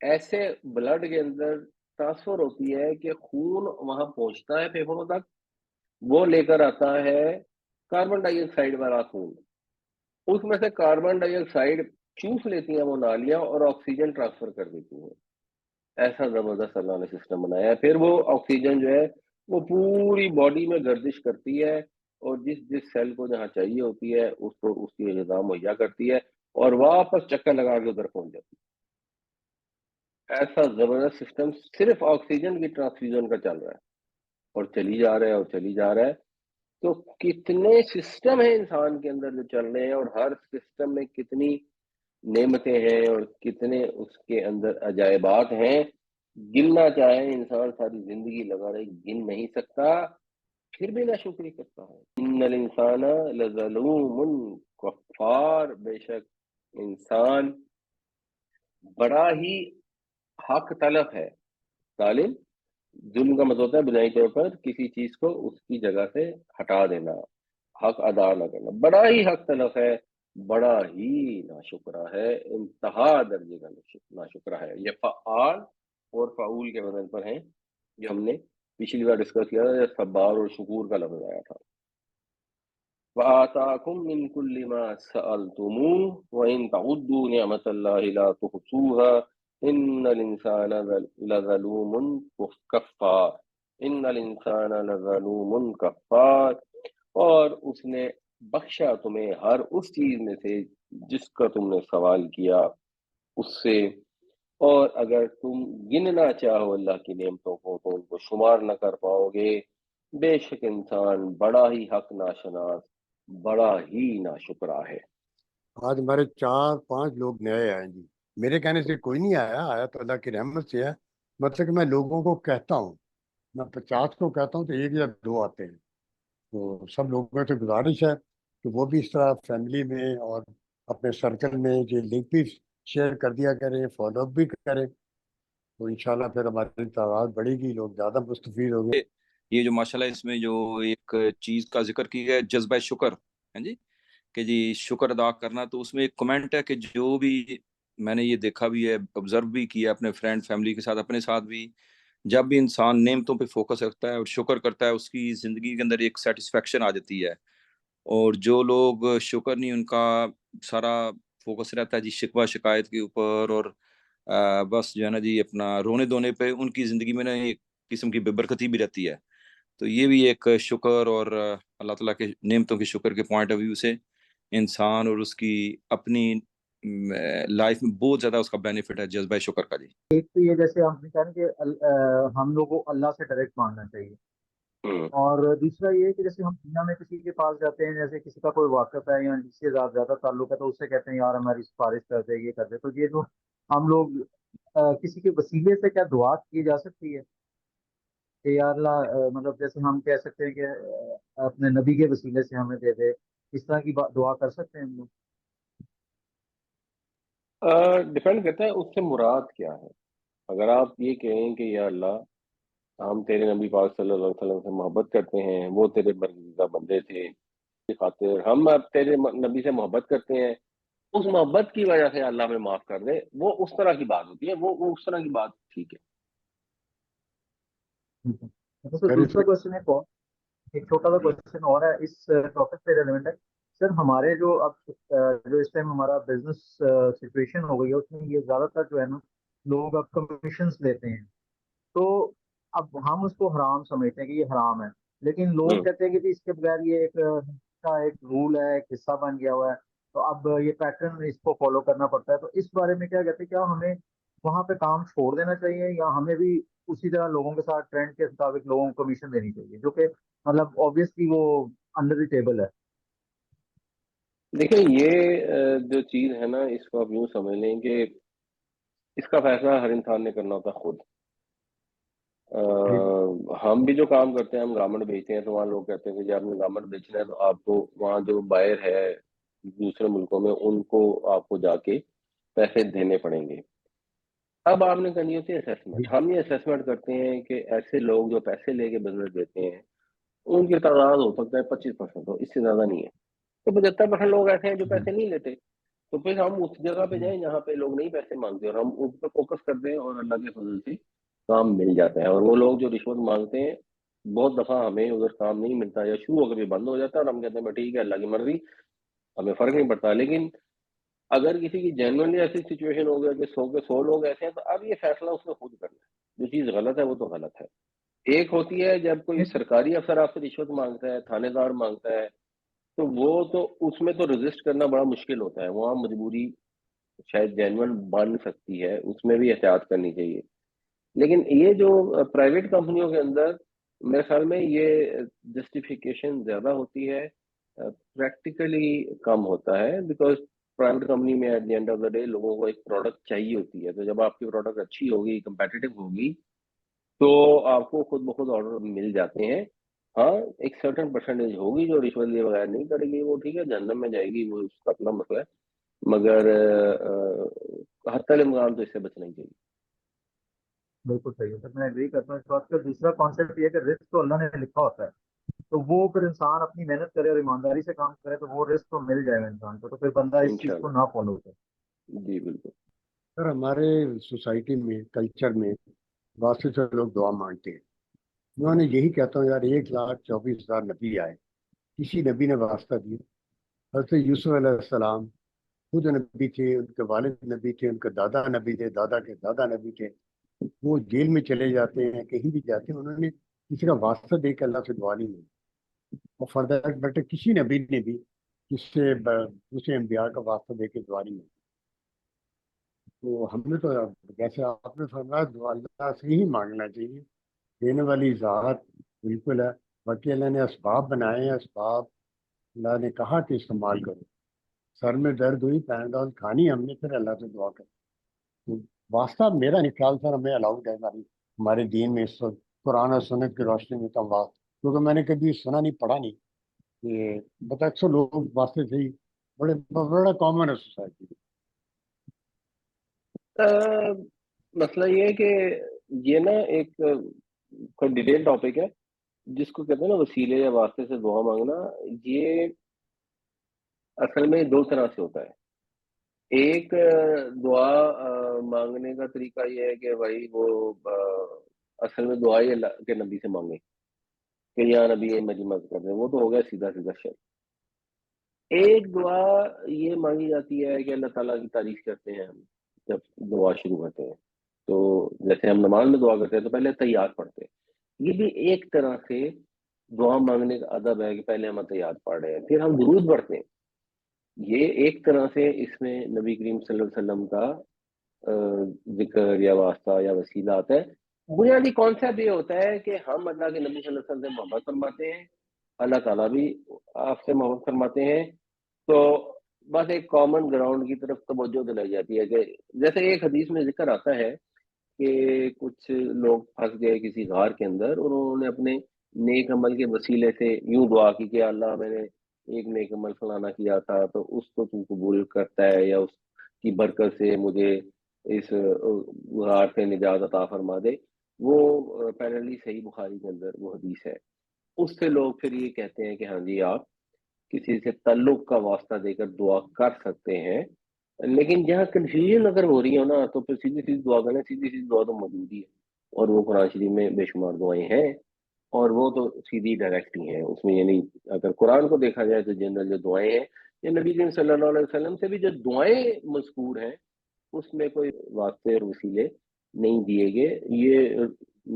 S1: ایسے بلڈ کے اندر ٹرانسفر ہوتی ہے کہ خون وہاں پہنچتا ہے پھیپھڑوں تک، وہ لے کر آتا ہے کاربن ڈائی آکسائڈ والا خون. اس میں سے کاربن ڈائی آکسائڈ چوس لیتی ہیں وہ نالیاں اور آکسیجن ٹرانسفر کر دیتی ہیں. ایسا زبردست اللہ نے سسٹم بنایا ہے. پھر وہ آکسیجن جو ہے وہ پوری باڈی میں گردش کرتی ہے اور جس جس سیل کو جہاں چاہیے ہوتی ہے اس کو اس کی غذا مہیا کرتی ہے اور واپس چکر لگا کے ادھر پہنچ جاتی ہے. ایسا زبردست سسٹم صرف آکسیجن کی ٹرانسفیوژن کا چل رہا ہے اور چلی جا رہا ہے اور چلی جا رہا ہے. تو کتنے سسٹم ہیں انسان کے اندر جو چل رہے ہیں اور ہر سسٹم میں کتنی نعمتیں ہیں اور کتنے اس کے اندر عجائبات ہیں. گننا چاہے انسان ساری زندگی لگا رہے، گن نہیں سکتا، پھر بھی ناشکری کرتا ہے. ان الانسان لظلوم کفار، بے شک انسان بڑا ہی حق طلب ہے. ظالم، ظلم کا مطلب ہوتا ہے بنائی طور پر کسی چیز کو اس کی جگہ سے ہٹا دینا، حق ادا نہ کرنا. بڑا ہی حق طلب ہے، بڑا ہی ناشکرا ہے، انتہا درجے کا ناشکرا ہے. یہ فعال اور فعول کے بدل پر ہیں جو ہم نے پچھلی بار ڈسکس کیا تھا جب صبار اور شکور کا لفظ آیا تھا. وَآتَاكُم مِّن كُلِّ مَا سَأَلْتُمُوهُ وَإِن تَعُدُّوا نِعْمَةَ اللَّهِ لَا تُحْصُوهَا إِنَّ الْإِنسَانَ لَظَلُومٌ كَفَّارٌ. إِنَّ الْإِنسَانَ لَظَلُومٌ كَفَّارٌ. اور اس نے بخشا تمہیں ہر اس چیز میں سے جس کا تم نے سوال کیا اس سے، اور اگر تم گننا چاہو اللہ کی نعمتوں کو تو ان کو شمار نہ کر پاؤ گے. بے شک انسان بڑا ہی حق ناشناس، بڑا ہی ناشکرا ہے.
S2: آج ہمارے 4-5 لوگ نئے آئے جی. میرے کہنے سے کوئی نہیں آیا، آیا تو اللہ کی رحمت سے ہے. مطلب کہ میں لوگوں کو کہتا ہوں، میں 50 کو کہتا ہوں تو 1 یا 2 آتے ہیں. تو سب لوگوں سے گزارش ہے کہ وہ بھی اس طرح فیملی میں اور اپنے سرکل میں یہ لنک بھی شیئر کر دیا کریں، فالو اپ بھی کریں، تو انشاءاللہ پھر ہماری تعداد بڑھے گی، لوگ زیادہ مستفید ہوں گے.
S3: یہ جو ماشاءاللہ اس میں جو ایک چیز کا ذکر کیا ہے جذبہ شکر، ہیں جی، کہ جی شکر ادا کرنا، تو اس میں ایک کمنٹ ہے کہ جو بھی میں نے یہ دیکھا بھی ہے، آبزرو بھی کیا اپنے فرینڈ فیملی کے ساتھ، اپنے ساتھ بھی، جب بھی انسان نعمتوں پہ فوکس رکھتا ہے اور شکر کرتا ہے اس کی زندگی کے اندر ایک سیٹسفیکشن آ جاتی ہے. اور جو لوگ شکر نہیں، ان کا سارا فوکس رہتا ہے جی شکوہ شکایت کے اوپر، اور بس جو ہے نا جی اپنا رونے دھونے پہ، ان کی زندگی میں نا ایک قسم کی بے برکتی بھی رہتی ہے. تو یہ بھی ایک شکر اور اللہ تعالیٰ کے نعمتوں کے شکر کے پوائنٹ آف ویو سے انسان اور اس کی اپنی لائف میں بہت زیادہ اس کا بینیفٹ ہے جذبہ شکر کا. جی
S4: ایک تو یہ جیسے ہم نے کہا نا کہ ہم لوگوں کو اللہ سے ڈائریکٹ مانگنا چاہیے، اور دوسرا یہ کہ جیسے ہم دنیا میں کسی کے پاس جاتے ہیں، جیسے کسی کا کوئی واقف ہے یا جس سے زیادہ تعلق ہے، تو اس سے کہتے ہیں یار ہماری سفارش کر دے، یہ کر دے. تو یہ جو ہم لوگ کسی کے وسیلے سے کیا دعا کی جا سکتی ہے کہ یا اللہ مطلب جیسے ہم کہہ سکتے ہیں کہ اپنے نبی کے وسیلے سے ہمیں دے دے، اس طرح کی دعا کر سکتے ہیں ہم لوگ؟
S1: ڈپینڈ کرتا ہے اس سے مراد کیا ہے. اگر آپ یہ کہیں کہ یا اللہ ہم تیرے نبی پاک صلی اللہ علیہ وسلم سے محبت کرتے ہیں، وہ تیرے برگزیدہ بندے تھے، اس خاطر ہم اب تیرے نبی سے محبت کرتے ہیں، اس محبت کی وجہ سے اللہ میں معاف کر دے، وہ اس طرح کی بات ہوتی ہے، وہ اس طرح کی بات ٹھیک ہے.
S4: دوسرا کوشچن ایک چھوٹا سا کوشچن اور ہے، اس ٹاپک پہ ریلیونٹ ہے. سر ہمارے جو اب جو اس ٹائم ہمارا بزنس سچویشن ہو گئی ہے، اس میں یہ زیادہ تر جو ہے نا لوگ اب کمیشنز لیتے ہیں. تو اب ہم اس کو حرام سمجھتے ہیں کہ یہ حرام ہے، لیکن لوگ کہتے ہیں کہ جی اس کے بغیر یہ ایک رول ہے، ایک حصہ بن گیا ہوا ہے. تو اب یہ پیٹرن اس کو فالو کرنا پڑتا ہے. تو اس بارے میں کیا کہتے ہیں, کیا ہمیں وہاں پہ کام چھوڑ دینا چاہیے یا ہمیں بھی اسی طرح لوگوں کے ساتھ ٹرینڈ کے مطابق لوگوں کو کمیشن دینی چاہیے, جو کہ مطلب آبویسلی وہ انڈر دی ٹیبل ہے؟
S1: دیکھیں یہ جو چیز ہے نا, اس کو آپ یوں سمجھ لیں کہ اس کا فیصلہ ہر انسان نے کرنا ہوتا ہے خود. ہم بھی جو کام کرتے ہیں, ہم گارمنٹ بیچتے ہیں, تو وہاں لوگ کہتے ہیں کہ جب آپ نے گارمنٹ بیچنا ہے تو آپ کو وہاں جو بائر ہے دوسرے ملکوں میں, ان کو آپ کو جا کے پیسے دینے پڑیں گے. اب آپ نے کرنی ہوتی ہے اسیسمنٹ. ہم یہ اسیسمنٹ کرتے ہیں کہ ایسے لوگ جو پیسے لے کے بزنس دیتے ہیں ان کی تعداد ہو سکتا ہے 25% ہو, اس سے زیادہ نہیں ہے. تو 75% لوگ ایسے ہیں جو پیسے نہیں لیتے. تو پھر ہم اس جگہ پہ جائیں جہاں پہ لوگ نہیں پیسے مانگتے, اور ہم اس پہ فوکس کرتے ہیں, اور اللہ کے فضل سے کام مل جاتا ہے. اور وہ لوگ جو رشوت مانگتے ہیں, بہت دفعہ ہمیں ادھر کام نہیں ملتا یا شروع ہو کے بھی بند ہو جاتا ہے, اور ہم کہتے ہیں ٹھیک ہے اللہ کی مرضی, ہمیں فرق نہیں پڑتا. لیکن اگر کسی کی جینوئنلی ایسی سچویشن ہو گیا کہ 100 کے 100 لوگ ایسے ہیں, تو اب یہ فیصلہ اس نے خود کرنا ہے. جو چیز غلط ہے وہ تو غلط ہے. ایک ہوتی ہے جب کوئی سرکاری افسر آپ سے رشوت مانگتا ہے, تھانے دار مانگتا ہے, تو وہ تو اس میں تو رجسٹ کرنا بڑا مشکل ہوتا ہے. وہاں مجبوری شاید جینوئن بن سکتی ہے, اس میں بھی احتیاط کرنی چاہیے. لیکن یہ جو پرائیویٹ کمپنیوں کے اندر میرے خیال میں یہ جسٹیفیکیشن زیادہ ہوتی ہے, پریکٹیکلی کم ہوتا ہے. بیکاز پرائیویٹ کمپنی میں at the end of the day لوگوں کو ایک پروڈکٹ چاہیے ہوتی ہے. تو جب آپ کی پروڈکٹ اچھی ہوگی, کمپیٹیٹو ہوگی, تو آپ کو خود بخود آرڈر مل جاتے ہیں. ہاں ایک سرٹن پرسنٹیج ہوگی جو رشوت لیے بغیر نہیں کرے گی, وہ ٹھیک ہے جہنم میں جائے گی, وہ اس کا اپنا مسئلہ ہے. مگر حتی الامکان تو اس سے بچنا ہی چاہیے.
S4: بالکل صحیح ہے سر, میں اگری کرتا ہوں اس بات کا. دوسرا کانسیپٹ یہ ہے کہ رسک تو اللہ نے لکھا ہوتا ہے, تو وہ پھر انسان اپنی محنت کرے اور ایمانداری سے کام کرے تو وہ رسک تو مل جائے گا انسان کو, تو پھر بندہ اس چیز کو
S1: انشاءاللہ
S4: نہ فالو کرے.
S1: جی بالکل.
S2: سر ہمارے سوسائٹی میں کلچر میں بہت سے لوگ دعا مانگتے ہیں. میں نے یہی کہتا ہوں یار 1,24,000 نبی آئے, کسی نبی نے واسطہ دیا. حضرت یوسف علیہ السلام خود نبی تھے, ان کے والد نبی تھے, ان کے دادا نبی تھے, دادا کے دادا نبی تھے. وہ جیل میں چلے جاتے ہیں, کہیں بھی جاتے ہیں, انہوں نے کسی کا واسطہ دے کے اللہ سے دعا نہیں مانگی. اور فردر بٹ کسی نبی نے بھی جس سے دوسرے انبیاء کا واسطہ دے کے دعا نہیں مانگی. تو ہم نے تو جیسے آپ نے فرمایا دعا اللہ سے ہی مانگنا چاہیے. دینے والی ذات بالکل ہے, باقی اللہ نے اسباب بنائے ہیں, اسباب اللہ نے کہا کہ استعمال کرو. سر میں درد ہوئی, پیناڈول کھانی ہم نے, پھر اللہ سے دعا کر. تو واسطہ میرا خیال سر ہمیں الاؤڈ ہے ہمارے دین میں, اس وقت قرآن اور سنت کی روشنی میں کم واسطہ, کیونکہ میں نے کبھی سنا نہیں پڑھا نہیں کہ بتا اکثر لوگ واسطے سے ہی بڑا کامن ہے سوسائٹی میں.
S1: مسئلہ یہ ہے کہ یہ نا ایک کوئی ڈیٹیل ٹاپک ہے جس کو کہتے ہیں نا وسیلے یا واسطے سے دعا مانگنا. یہ اصل میں 2 طرح سے ہوتا ہے. ایک دعا مانگنے کا طریقہ یہ ہے کہ بھائی وہ اصل میں دعا ہی اللہ کے نبی سے مانگے کہ یا نبی میری مدد کر دیں, وہ تو ہو گیا سیدھا سیدھا شرط. ایک دعا یہ مانگی جاتی ہے کہ اللہ تعالیٰ کی تعریف کرتے ہیں ہم جب دعا شروع کرتے ہیں. تو جیسے ہم نماز میں دعا کرتے ہیں تو پہلے تحیات پڑھتے ہیں. یہ بھی ایک طرح سے دعا مانگنے کا ادب ہے کہ پہلے ہم تحیات پڑھ رہے ہیں, پھر ہم درود پڑھتے ہیں. یہ ایک طرح سے اس میں نبی کریم صلی اللہ علیہ وسلم کا ذکر یا واسطہ یا وسیلہ آتا ہے. بنیادی کانسیپٹ یہ ہوتا ہے کہ ہم اللہ کے نبی صلی اللہ علیہ وسلم سے محبت فرماتے ہیں, اللہ تعالیٰ بھی آپ سے محبت فرماتے ہیں. تو بس ایک کامن گراؤنڈ کی طرف توجہ دلائی جاتی ہے کہ جیسے ایک حدیث میں ذکر آتا ہے کہ کچھ لوگ پھنس گئے کسی غار کے اندر, اور انہوں نے اپنے نیک عمل کے وسیلے سے یوں دعا کی کہ اللہ میں نے ایک نیک عمل فلانا کیا تھا تو اس کو تو قبول کرتا ہے, یا اس کی برکت سے مجھے اس غار سے نجات عطا فرما دے. وہ پہلے صحیح بخاری کے اندر وہ حدیث ہے. اس سے لوگ پھر یہ کہتے ہیں کہ ہاں جی آپ کسی سے تعلق کا واسطہ دے کر دعا کر سکتے ہیں. لیکن جہاں کنفیوژن اگر ہو رہی ہو نا, تو پھر سیدھی سیدھی دعا کرنا, سیدھی سیدھی دعا تو موجود ہی ہے, اور وہ قرآن شریف میں بے شمار دعائیں ہیں, اور وہ تو سیدھی ڈائریکٹ ہی ہیں اس میں. یعنی اگر قرآن کو دیکھا جائے تو جنرل جو دعائیں ہیں, یا نبی کریم صلی اللہ علیہ وسلم سے بھی جو دعائیں مذکور ہیں, اس میں کوئی واسطے اور وسیلے نہیں دیے گئے. یہ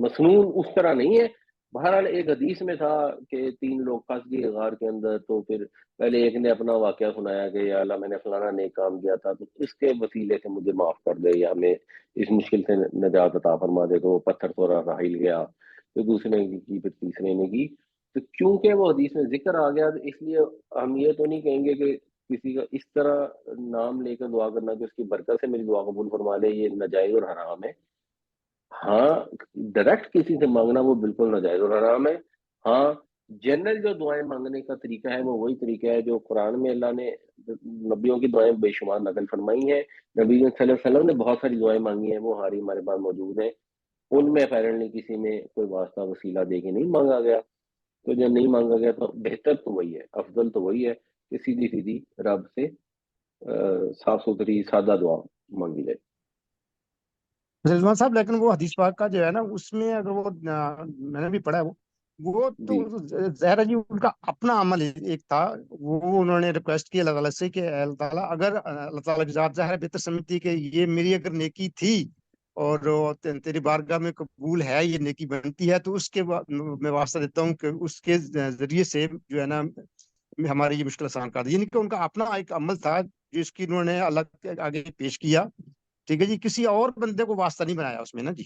S1: مصنون اس طرح نہیں ہے بہرحال ایک حدیث میں تھا کہ 3 لوگ پھنس گئے غار کے اندر، تو پھر پہلے ایک نے اپنا واقعہ سنایا کہ یا اللہ میں نے فلانا نیک کام کیا تھا، تو اس کے وسیلے سے مجھے معاف کر دے یا ہمیں اس مشکل سے نجات عطا فرما دے، تو وہ پتھر توڑا راحیل گیا، پھر دوسرے نے کی، پھر تیسرے نے کی. تو کیونکہ وہ حدیث میں ذکر آ گیا، تو اس لیے ہم یہ تو نہیں کہیں گے کہ کسی کا اس طرح نام لے کر دعا کرنا کہ اس کی برکت سے میری دعا قبول فرما لے، یہ ناجائز اور حرام ہے. ہاں ڈائریکٹ کسی سے مانگنا وہ بالکل ناجائز اور حرام ہے. ہاں جنرل جو دعائیں مانگنے کا طریقہ ہے وہ وہی طریقہ ہے جو قرآن میں اللہ نے نبیوں کی دعائیں بے شمار نقل فرمائی ہیں. نبی صلی اللہ علیہ وسلم نے بہت ساری دعائیں مانگی ہیں، وہ ہماری ہمارے پاس موجود ہیں. ان میں اپیرنٹلی کسی میں کوئی واسطہ وسیلہ دے کے نہیں مانگا گیا. تو جب نہیں مانگا گیا تو بہتر تو وہی ہے، افضل تو وہی ہے کہ سیدھی سیدھی رب سے صاف ستھری سادہ دعا مانگی جائے.
S5: رضوان صاحب لیکن وہ حدیث پاک کا جو ہے نا اس میں اگر وہ میں نے بھی پڑھا ہے وہ تو ظاہر ہے جی ان کا اپنا عمل ایک تھا، وہ انہوں نے ریکویسٹ کی اللہ تعالیٰ سے کہ اللہ تعالیٰ اگر اللہ تعالیٰ کی ذات ظاہر بہتر سمجھتی کہ یہ میری اگر نیکی تھی اور تیری بارگاہ میں قبول ہے، یہ نیکی بنتی ہے، تو اس کے میں واسطہ دیتا ہوں کہ اس کے ذریعے سے جو ہے نا ہماری یہ مشکل آسان کر دی. یعنی کہ ان کا اپنا ایک عمل تھا جس کی انہوں نے اللہ کے آگے پیش کیا. ٹھیک ہے جی، کسی اور بندے کو واسطہ نہیں بنایا اس میں نا جی.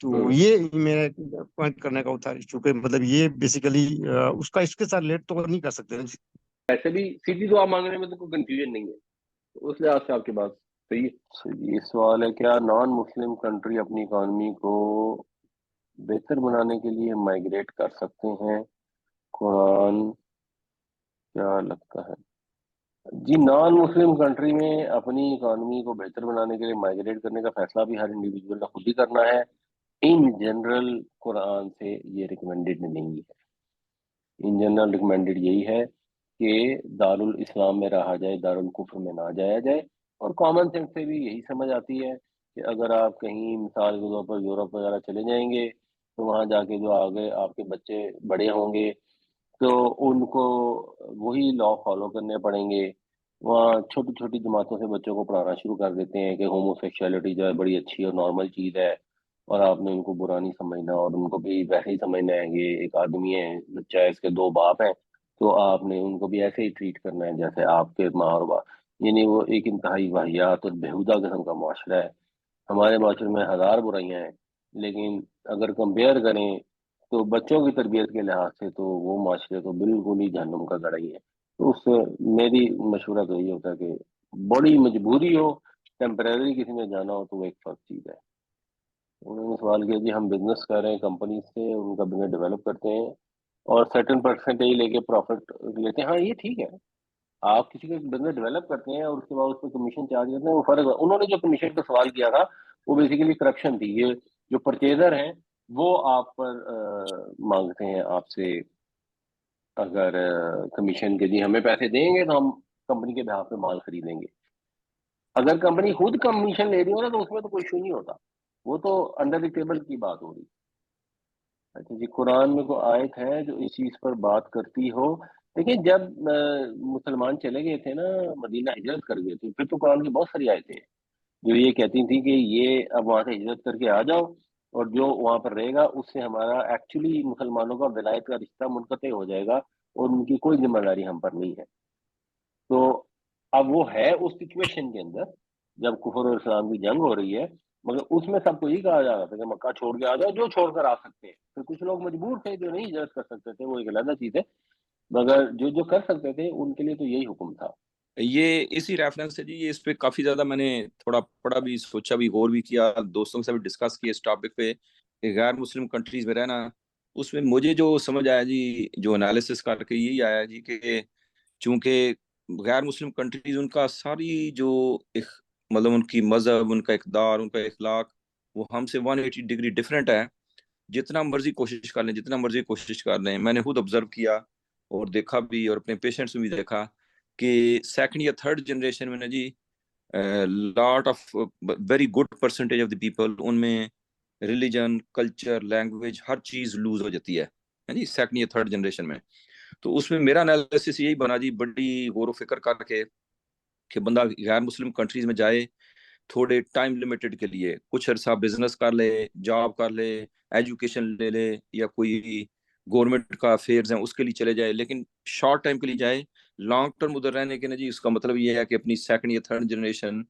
S5: تو یہ میرا پوائنٹ کرنے کا تھا، چونکہ مطلب یہ بیسیکلی اس کا اس کے ساتھ ریلیٹ تو نہیں کر سکتے نا جی.
S1: ایسے بھی سیدھی دعا مانگنے میں تو کوئی کنفیوژن نہیں ہے، اس لحاظ سے آپ کی بات صحیح ہے. یہ سوال ہے کیا نان مسلم کنٹری اپنی اکانومی کو بہتر بنانے کے لیے مائیگریٹ کر سکتے ہیں؟ قرآن کیا لگتا ہے؟ جی نان مسلم کنٹری میں اپنی اکانومی کو بہتر بنانے کے لیے مائیگریٹ کرنے کا فیصلہ بھی ہر انڈیویجول کا خود ہی کرنا ہے. ان جنرل قرآن سے یہ ریکمینڈڈ نہیں ہے. ان جنرل ریکمینڈڈ یہی ہے کہ دارالاسلام میں رہا جائے، دارالکفر میں نہ جایا جائے. اور کامن سینس سے بھی یہی سمجھ آتی ہے کہ اگر آپ کہیں مثال کے طور پر یورپ وغیرہ چلے جائیں گے تو وہاں جا کے جو آگے آپ کے بچے بڑے ہوں گے تو ان کو وہی لا فالو کرنے پڑیں گے. وہاں چھوٹی چھوٹی جماعتوں سے بچوں کو پڑھانا شروع کر دیتے ہیں کہ ہومو سیکشولیٹی جو ہے بڑی اچھی اور نارمل چیز ہے اور آپ نے ان کو برا نہیں سمجھنا، اور ان کو بھی ویسے ہی سمجھنا ہے کہ ایک آدمی ہے، بچہ ہے، اس کے 2 باپ ہیں، تو آپ نے ان کو بھی ایسے ہی ٹریٹ کرنا ہے جیسے آپ کے ماں اور باپ. یعنی وہ ایک انتہائی واہیات اور بےہودہ قسم کا معاشرہ ہے. ہمارے معاشرے میں 1000 برائیاں ہیں، لیکن اگر کمپیئر کریں تو بچوں کی تربیت کے لحاظ سے تو وہ معاشرے تو بالکل ہی جہنم کا گڑھا ہی ہے. تو اس سے میری مشورہ تو یہی ہوتا ہے کہ بڑی مجبوری ہو، ٹیمپریری کسی میں جانا ہو تو وہ ایک فرق چیز ہے. انہوں نے سوال کیا جی ہم بزنس کر رہے ہیں کمپنی سے، ان کا بزنس ڈیولپ کرتے ہیں اور سرٹن پرسنٹیج لے کے پروفٹ لیتے ہیں. ہاں یہ ٹھیک ہے، آپ کسی کا بزنس ڈیولپ کرتے ہیں اور اس کے بعد اس پہ کمیشن چارج کرتے ہیں، وہ فرق ہے. انہوں نے جو کمیشن کا سوال کیا تھا وہ بیسیکلی کرپشن تھی. یہ جو پرچیزر ہیں وہ آپ پر مانگتے ہیں آپ سے اگر کمیشن کے جی ہمیں پیسے دیں گے تو ہم کمپنی کے بہاف پہ مال خریدیں گے. اگر کمپنی خود کمیشن لے رہی ہو نا تو اس میں تو کوئی ایشو نہیں ہوتا، وہ تو انڈر دی ٹیبل کی بات ہو رہی. اچھا جی قرآن میں کوئی آیت ہے جو اس چیز پر بات کرتی ہو؟ دیکھیں جب مسلمان چلے گئے تھے نا مدینہ ہجرت کر گئے تھے، پھر تو قرآن کی بہت ساری آیتیں ہیں جو یہ کہتی تھیں کہ یہ اب وہاں سے ہجرت کر کے آ جاؤ اور جو وہاں پر رہے گا اس سے ہمارا ایکچولی مسلمانوں کا ولایت کا رشتہ منقطع ہو جائے گا اور ان کی کوئی ذمہ داری ہم پر نہیں ہے. تو اب وہ ہے اس سچویشن کے اندر جب کفر اور اسلام کی جنگ ہو رہی ہے، مگر اس میں سب کو یہ کہا جا رہا تھا کہ مکہ چھوڑ کے آ جاؤ جو چھوڑ کر آ سکتے ہیں. پھر کچھ لوگ مجبور تھے جو نہیں ہجرت کر سکتے تھے، وہ ایک علیحدہ چیز ہے، مگر جو کر سکتے تھے ان کے لیے تو یہی حکم تھا.
S3: یہ اسی ریفرنس ہے جی، یہ اس پہ کافی زیادہ میں نے تھوڑا پڑھا بھی، سوچا بھی، غور بھی کیا، دوستوں سے بھی ڈسکس کیا اس ٹاپک پہ کہ غیر مسلم کنٹریز میں رہنا. اس میں مجھے جو سمجھ آیا جی، جو انالیسس کر کے یہی آیا جی کہ چونکہ غیر مسلم کنٹریز ان کا ساری جو مطلب ان کی مذہب، ان کا اقدار، ان کا اخلاق وہ ہم سے 180 ڈگری ڈفرینٹ ہے. جتنا مرضی کوشش کر لیں، جتنا مرضی کوشش کر لیں، میں نے خود آبزرو کیا اور دیکھا بھی اور اپنے پیشنٹس میں بھی دیکھا کہ سیکنڈ یا تھرڈ جنریشن میں نا جی lot of very good percentage of the people in میں ریلیجن، کلچر، لینگویج ہر چیز لوز ہو جاتی ہے جی سیکنڈ یا تھرڈ جنریشن میں. تو اس میں میرا انالیسس یہی بنا جی، بڑی غور و فکر کر کے کہ بندہ غیر مسلم کنٹریز میں جائے تھوڑے ٹائم لمیٹڈ کے لیے، کچھ عرصہ بزنس کر لے، جاب کر لے، ایجوکیشن لے لے، یا کوئی گورنمنٹ کا افیئرز ہیں اس کے لیے چلے جائے، لیکن شارٹ ٹائم کے لیے جائے. لانگ ٹرم ادھر رہنے کے نا جی اس کا مطلب یہ ہے کہ اپنی سیکنڈ یا تھرڈ جنریشن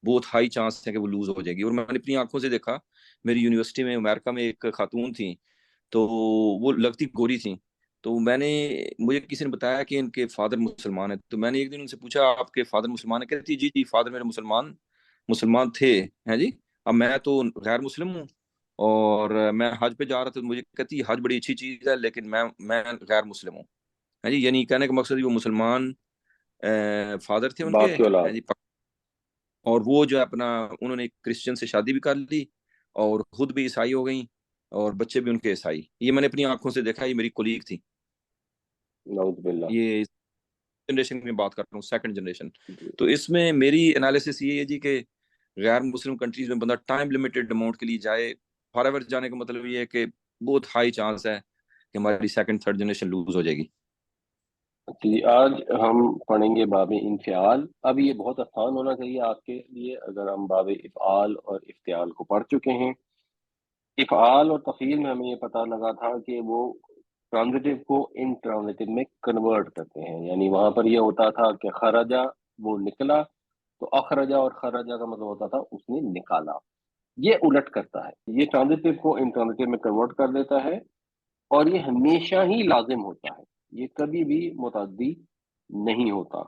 S3: بہت ہائی چانس ہے کہ وہ لوز ہو جائے گی. اور میں نے اپنی آنکھوں سے دیکھا، میری یونیورسٹی میں امریکہ میں ایک خاتون تھیں، تو وہ لگتی گوری تھیں، تو مجھے کسی نے بتایا کہ ان کے فادر مسلمان ہیں. تو میں نے ایک دن ان سے پوچھا آپ کے فادر مسلمان ہیں؟ کہتی جی جی فادر میرے مسلمان تھے ہیں جی، اب میں تو غیر مسلم ہوں اور میں حج پہ جا رہا تھا. مجھے کہتی حج بڑی اچھی چیز ہے لیکن میں غیر مسلم ہوں. جی یعنی کہنے کا مقصد وہ مسلمان فادر تھے ان
S1: باپ
S3: کے
S1: کی اولاد.
S3: جی، اور وہ جو ہے اپنا انہوں نے کرسچن سے شادی بھی کر لی اور خود بھی عیسائی ہو گئیں اور بچے بھی ان کے عیسائی. یہ میں نے اپنی آنکھوں سے دیکھا، یہ میری کولیگ تھی.
S1: نعوذ باللہ.
S3: یہ جنریشن میں بات کر رہا ہوں، سیکنڈ جنریشن. تو اس میں میری انالیسس یہ ہے جی کہ غیر مسلم کنٹریز میں بندہ ٹائم لمیٹڈ اماؤنٹ کے لیے جائے. فار ایور جانے کا مطلب یہ ہے کہ بہت ہائی چانس ہے کہ ہماری سیکنڈ تھرڈ جنریشن لوز ہو جائے گی.
S1: جی آج ہم پڑھیں گے باب انفعال. اب یہ بہت آسان ہونا چاہیے آپ کے لیے اگر ہم باب افعال اور افتعال کو پڑھ چکے ہیں. افعال اور تفعیل میں ہمیں یہ پتہ لگا تھا کہ وہ ٹرانزٹیو کو ان ٹرانزٹیو میں کنورٹ کرتے ہیں. یعنی وہاں پر یہ ہوتا تھا کہ خرجہ وہ نکلا، تو اخرجہ اور خرجہ کا مطلب ہوتا تھا اس نے نکالا. یہ الٹ کرتا ہے، یہ ٹرانزٹیو کو ان ٹرانزٹیو میں کنورٹ کر دیتا ہے اور یہ ہمیشہ ہی لازم ہوتا ہے، یہ کبھی بھی متعدی نہیں ہوتا.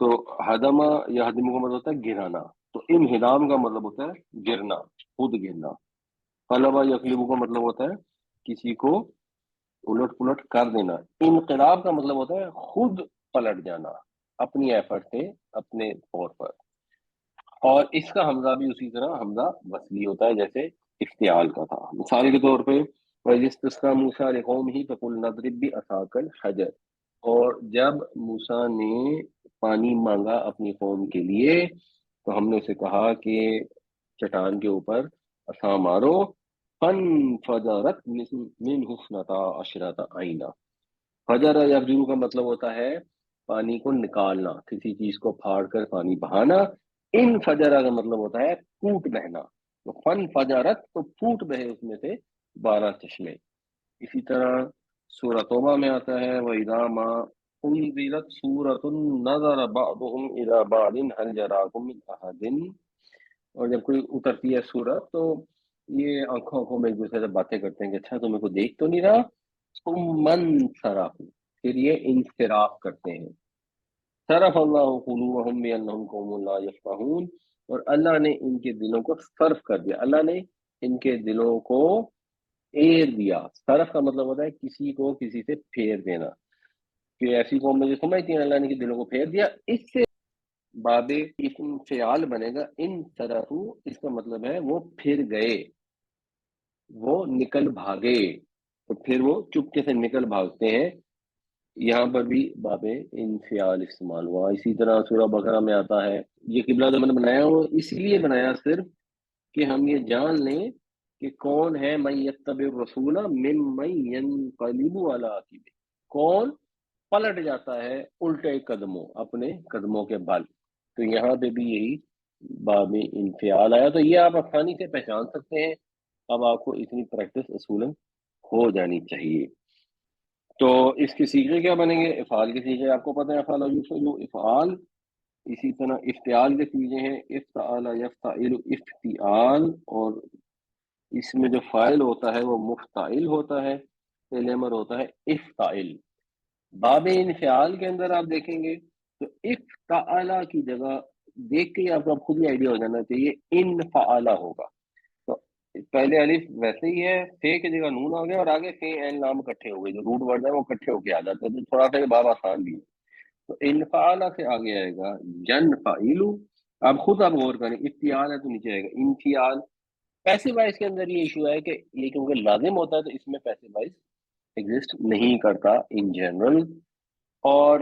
S1: تو ہدمہ یا ہدم کا مطلب ہوتا ہے گرانا، تو انہدام کا مطلب ہوتا ہے گرنا، خود گرنا. قلبہ یقلب کا مطلب ہوتا ہے کسی کو الٹ پلٹ کر دینا. انقلاب کا مطلب ہوتا ہے خود پلٹ جانا اپنی ایفرٹ سے، اپنے طور پر. اور اس کا حمزہ بھی اسی طرح حمزہ وصلی ہوتا ہے جیسے افتعال کا تھا. مثال کے طور پہ وَإِذِ موسیٰ لِقَوْمِهِ فَقُلْ نَضْرِبْ بِعَصَاكَ الْحَجَرَ، اور جب موسیٰ نے پانی مانگا اپنی قوم کے لیے تو ہم نے اسے کہا کہ چٹان کے اوپر عصا مارو. فَانْفَجَرَتْ مِنْهُ اثْنَتَا عَشْرَةَ عَيْنًا. فجر یفجر کا مطلب ہوتا ہے پانی کو نکالنا، کسی چیز کو پھاڑ کر پانی بہانا. ان فجرہ کا مطلب ہوتا ہے پھوٹ بہنا، تو فن فجرت تو پھوٹ بہے اس میں سے 12 چشمے. اسی طرح سورہ توبہ میں آتا ہے وَإِذَا مَا أُنزِلَتْ سُورَةٌ نَظَرَ بَعْضُهُمْ إِلَى بَعْضٍ هَلْ جَرَاكُم مِّنْ أَحَدٍ. اور جب کوئی اترتی ہے سورت تو یہ آنکھوں میں ایک دوسرے سے باتیں کرتے ہیں کہ اچھا تمہیں کو دیکھ تو نہیں رہا. ثم انصرفوا، پھر یہ انصراف کرتے ہیں. صرف اللہ قلوبهم بأنهم قوم لا يفقهون، اور اللہ نے ان کے دلوں کو صرف کر دیا، اللہ نے ان کے دلوں کو پھیر دیا. صرف کا مطلب ہوتا ہے کسی کو کسی سے پھیر دینا، کہ ایسی قوم میں جو سمجھتی ہیں اللہ نے ان کے دلوں کو پھیر دیا. اس سے باب اسم فعال بنے گا ان طرفو، اس کا مطلب ہے وہ پھر گئے، وہ نکل بھاگے، تو پھر وہ چپکے سے نکل بھاگتے ہیں. یہاں پر بھی باب انفعال استعمال ہوا. اسی طرح سورہ بقرہ میں آتا ہے یہ قبلہ جو میں نے بنایا وہ اس لیے بنایا صرف کہ ہم یہ جان لیں کہ کون ہے من یتبع الرسول ممن ینقلب علی عقبیہ، کون پلٹ جاتا ہے الٹے قدموں اپنے قدموں کے بل. تو یہاں پہ بھی یہی باب انفعال آیا. تو یہ آپ آسانی سے پہچان سکتے ہیں، اب آپ کو اتنی پریکٹس اصولاً ہو جانی چاہیے. تو اس کے سیغے کیا بنیں گے؟ افعال کے سیغے آپ کو پتہ ہے، افعال جو افعال. اسی طرح افتعال کے سیغے ہیں افتعال یفتعل افتعال، اور اس میں جو فاعل ہوتا ہے وہ مفتعل ہوتا ہے، فعل امر ہوتا ہے افتعل. باب انفعال کے اندر آپ دیکھیں گے تو افتعل کی جگہ دیکھ کے آپ کو خود ہی آئیڈیا ہو جانا چاہیے انفعل ہوگا. تو پہلے الف ویسے ہی ہے، فے کی جگہ نون آ گیا اور آگے فے این لام اکٹھے ہو گئے، جو روٹ ورڈ ہے وہ اکٹھے ہو کے آ جاتے ہیں. تو تھوڑا سا یہ باب آسان بھی ہے. تو انفعال سے آگے آئے گا ینفعل. آپ خود آپ غور کریں، افتعال ہے تو نیچے آئے گا انفعال. پیسے وائز کے اندر یہ ایشو ہے کہ یہ کیونکہ لازم ہوتا ہے تو اس میں پیسے وائز ایگزسٹ نہیں کرتا ان جنرل. اور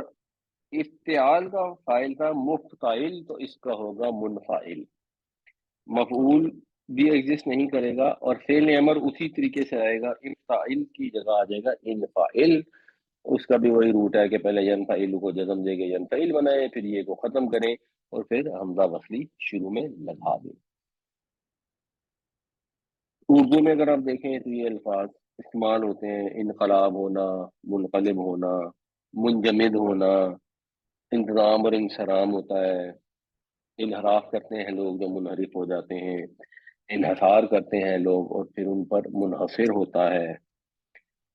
S1: افتعال کا فاعل تھا مفتعل، تو اس کا ہوگا منفعل. مفعول بھی ایگزسٹ نہیں کرے گا، اور فعل امر اسی طریقے سے آئے گا، افتعل کی جگہ آ جائے گا انفعل. اس کا بھی وہی روٹ ہے کہ پہلے ینفعل کو جزم دے کے ینفعل بنائیں، پھر یہ کو ختم کریں اور پھر حمزہ وصلی شروع میں لگا دیں۔ اردو میں اگر آپ دیکھیں تو یہ الفاظ استعمال ہوتے ہیں: انقلاب ہونا، منقلب ہونا، منجمد ہونا، انتظام اور انصرام ہوتا ہے، انحراف کرتے ہیں لوگ جو منحرف ہو جاتے ہیں، انحصار کرتے ہیں لوگ اور پھر ان پر منحصر ہوتا ہے،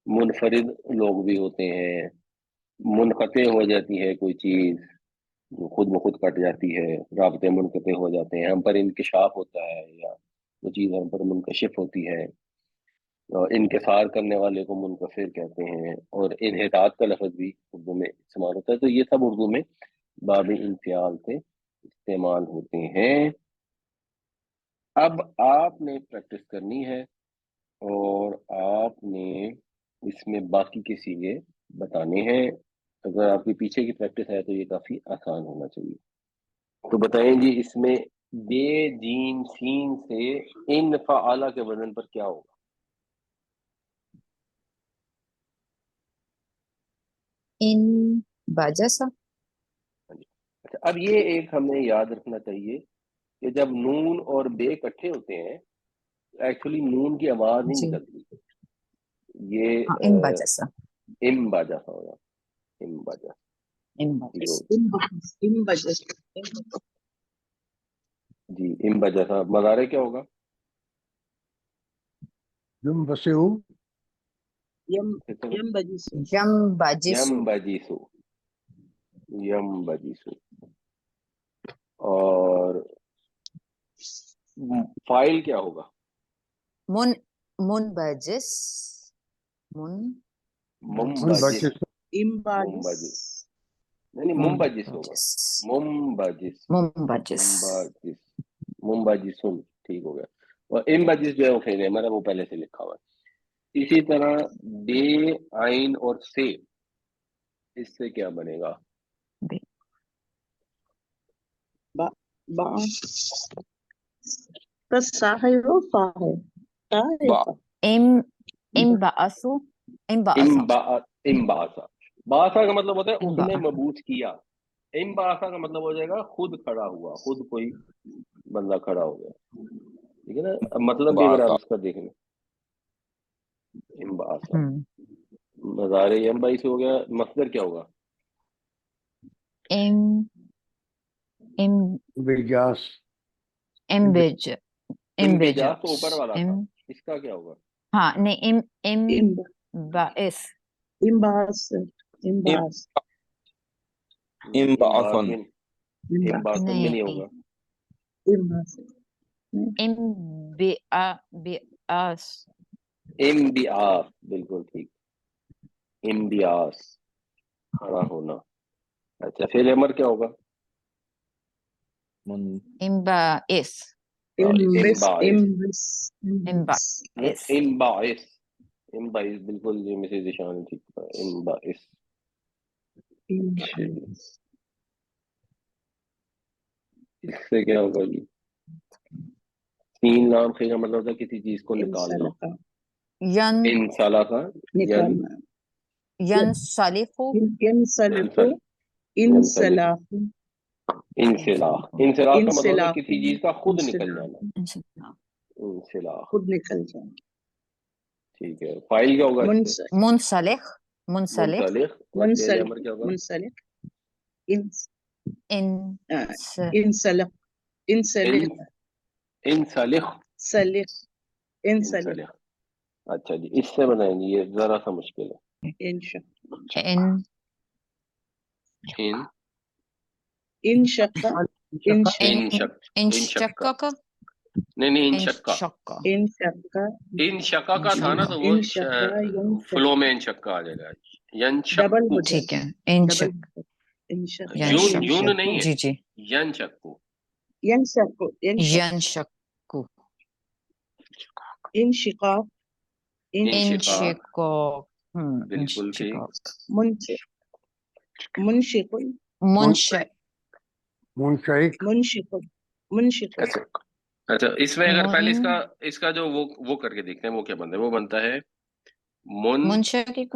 S1: منفرد لوگ بھی ہوتے ہیں، منقطع ہو جاتی ہے کوئی چیز جو خود بخود کٹ جاتی ہے، رابطے منقطع ہو جاتے ہیں، ہم پر انکشاف ہوتا ہے یا وہ چیز ہم پر منکشف ہوتی ہے، انکسار کرنے والے کو منکسر کہتے ہیں، اور انحطاط کا لفظ بھی اردو میں استعمال ہوتا ہے۔ تو یہ سب اردو میں باب انفعال سے استعمال ہوتے ہیں۔ اب آپ نے پریکٹس کرنی ہے اور آپ نے اس میں باقی کے سیغے بتانے ہیں۔ اگر آپ کی پیچھے کی پریکٹس ہے تو یہ کافی آسان ہونا چاہیے۔ تو بتائیں جی، اس میں بے جیم سین سے ان فعالہ کے وزن پر کیا ہوگا؟
S6: ان باجسا۔
S1: اچھا، اب یہ ایک ہمیں یاد رکھنا چاہیے کہ جب نون اور بے اکٹھے ہوتے ہیں ایکچولی نون کی آواز نہیں
S6: جی
S1: نکلتی، یہ
S6: ہاں، ان باجسا،
S1: ام باجا ہوگا، ام باجا۔
S6: ان
S1: جو
S6: باجسا۔
S1: جی ام باجا صاحب، مضارع کیا ہوگا؟
S2: یم بسیو،
S6: یم باجسو، یم
S1: یم
S6: باجسو،
S1: بجیسو، یم بجیسو۔ اور فائل کیا ہوگا؟
S6: منبجس،
S1: ممبجس،
S6: امباجس،
S1: نہیں ممبجس ہوگا، ممبجس،
S6: منبجس،
S1: ممبجس، ممبجسن، ٹھیک ہو گیا۔ اور امبجس جو ہے وہ فعل امر ہے، وہ پہلے سے لکھا ہوا ہے۔ اسی طرح بے، عین اور سے، اس سے کیا بنے گا؟
S7: بس سا ہے وہ فا ہے، تا ہے
S3: با
S7: فا۔
S6: امبعثو، امبعثا،
S1: امباسا، باسا کا مطلب ہوتا ہے اس نے
S6: امبعثا،
S1: مبعوث کیا، امباسا کا مطلب ہو جائے گا خود کھڑا ہوا، خود کوئی بندہ کھڑا ہو گیا، ٹھیک ہے نا؟ اب مطلب بھی اگر آپ
S3: باسا
S1: اس کا دیکھ لیں، امباسا مضارع امبائی سے ہو گیا۔ مصدر کیا ہوگا؟
S6: ام ام
S2: بجاس،
S6: امبج،
S1: امبجاس تو
S6: امبجس،
S1: اوپر والا تھا، اس کا کیا ہوگا؟
S6: ہاں نہیں، امبعث،
S7: امباس، امباس،
S3: امبعثن،
S1: امباسن بھی نہیں ہوگا،
S7: امباس،
S6: امبعاث،
S1: امبیاس، بالکل ٹھیک، امبیاس، کھڑا ہونا۔ اچھا، فعل امر کیا ہوگا؟
S6: امبعث،
S7: امبس،
S1: امباعث،
S7: امبس،
S6: امبعث،
S1: امباعث، امباعث، بالکل جی مسز ذیشان نے ٹھیک کہا، امباعث۔
S7: امبس،
S1: اس سے کیا ہوگا جی؟ سین لام خیر کا مطلب ہوتا ہے کسی چیز کو نکالنا،
S7: انسلقا،
S1: انسالہ کا
S7: نکالنا،
S6: ینسلخو،
S7: ینسلقو،
S1: ینسلخ،
S7: انسلاخ،
S1: انسلاخ، انسلاخ کا مطلب ہوتا
S7: انسلاخ،
S1: ہے کسی چیز کا خود نکل
S7: انسلاخ،
S1: جانا، انسلاخ،
S7: خود نکل جانا۔
S1: ٹھیک ہے۔ فائل کیا ہوگا اس سے؟
S6: منسلخ، منسلخ،
S1: منسلخ، اور فعل
S7: منسلق،
S1: امر کیا ہوگا؟
S7: منسلق،
S6: انس،
S7: انسلق، انسلق،
S1: انسلخ،
S7: سلق، انسلق،
S1: انسلخ۔ اچھا جی، اس سے بتائیں گے، یہ ذرا سا مشکل ہے۔
S7: انشق،
S1: ان
S7: انشق، انشق،
S1: انشق،
S6: انشقق،
S1: نہیں انشقا،
S6: انشق،
S7: انشق،
S1: انشقا کا تھا نا، تو وہ
S7: انشق،
S1: فلو میں انشقا آ جائے گا،
S7: ڈبل ہو
S1: ینشقو،
S7: جائے،
S6: ٹھیک ہے،
S7: ڈبل
S6: انشق،
S7: انشق،
S1: یون
S6: ینشق،
S1: یون نہیں ہے،
S6: جی جی،
S1: ینشقو،
S7: ینشق، ینشق،
S6: ینشق،
S7: انشقاق، انشقاق،
S6: انشقاق،
S1: بالکل ٹھیک،
S7: منشق، منشق،
S6: منشق،
S2: منشئک،
S7: منشق، منشق،
S1: اچھا اچھا، اس میں اگر پہلے
S6: من
S1: اس کا جو وہ کر کے دیکھتے ہیں وہ کیا بنتا ہے؟ وہ بنتا ہے
S6: منشقق،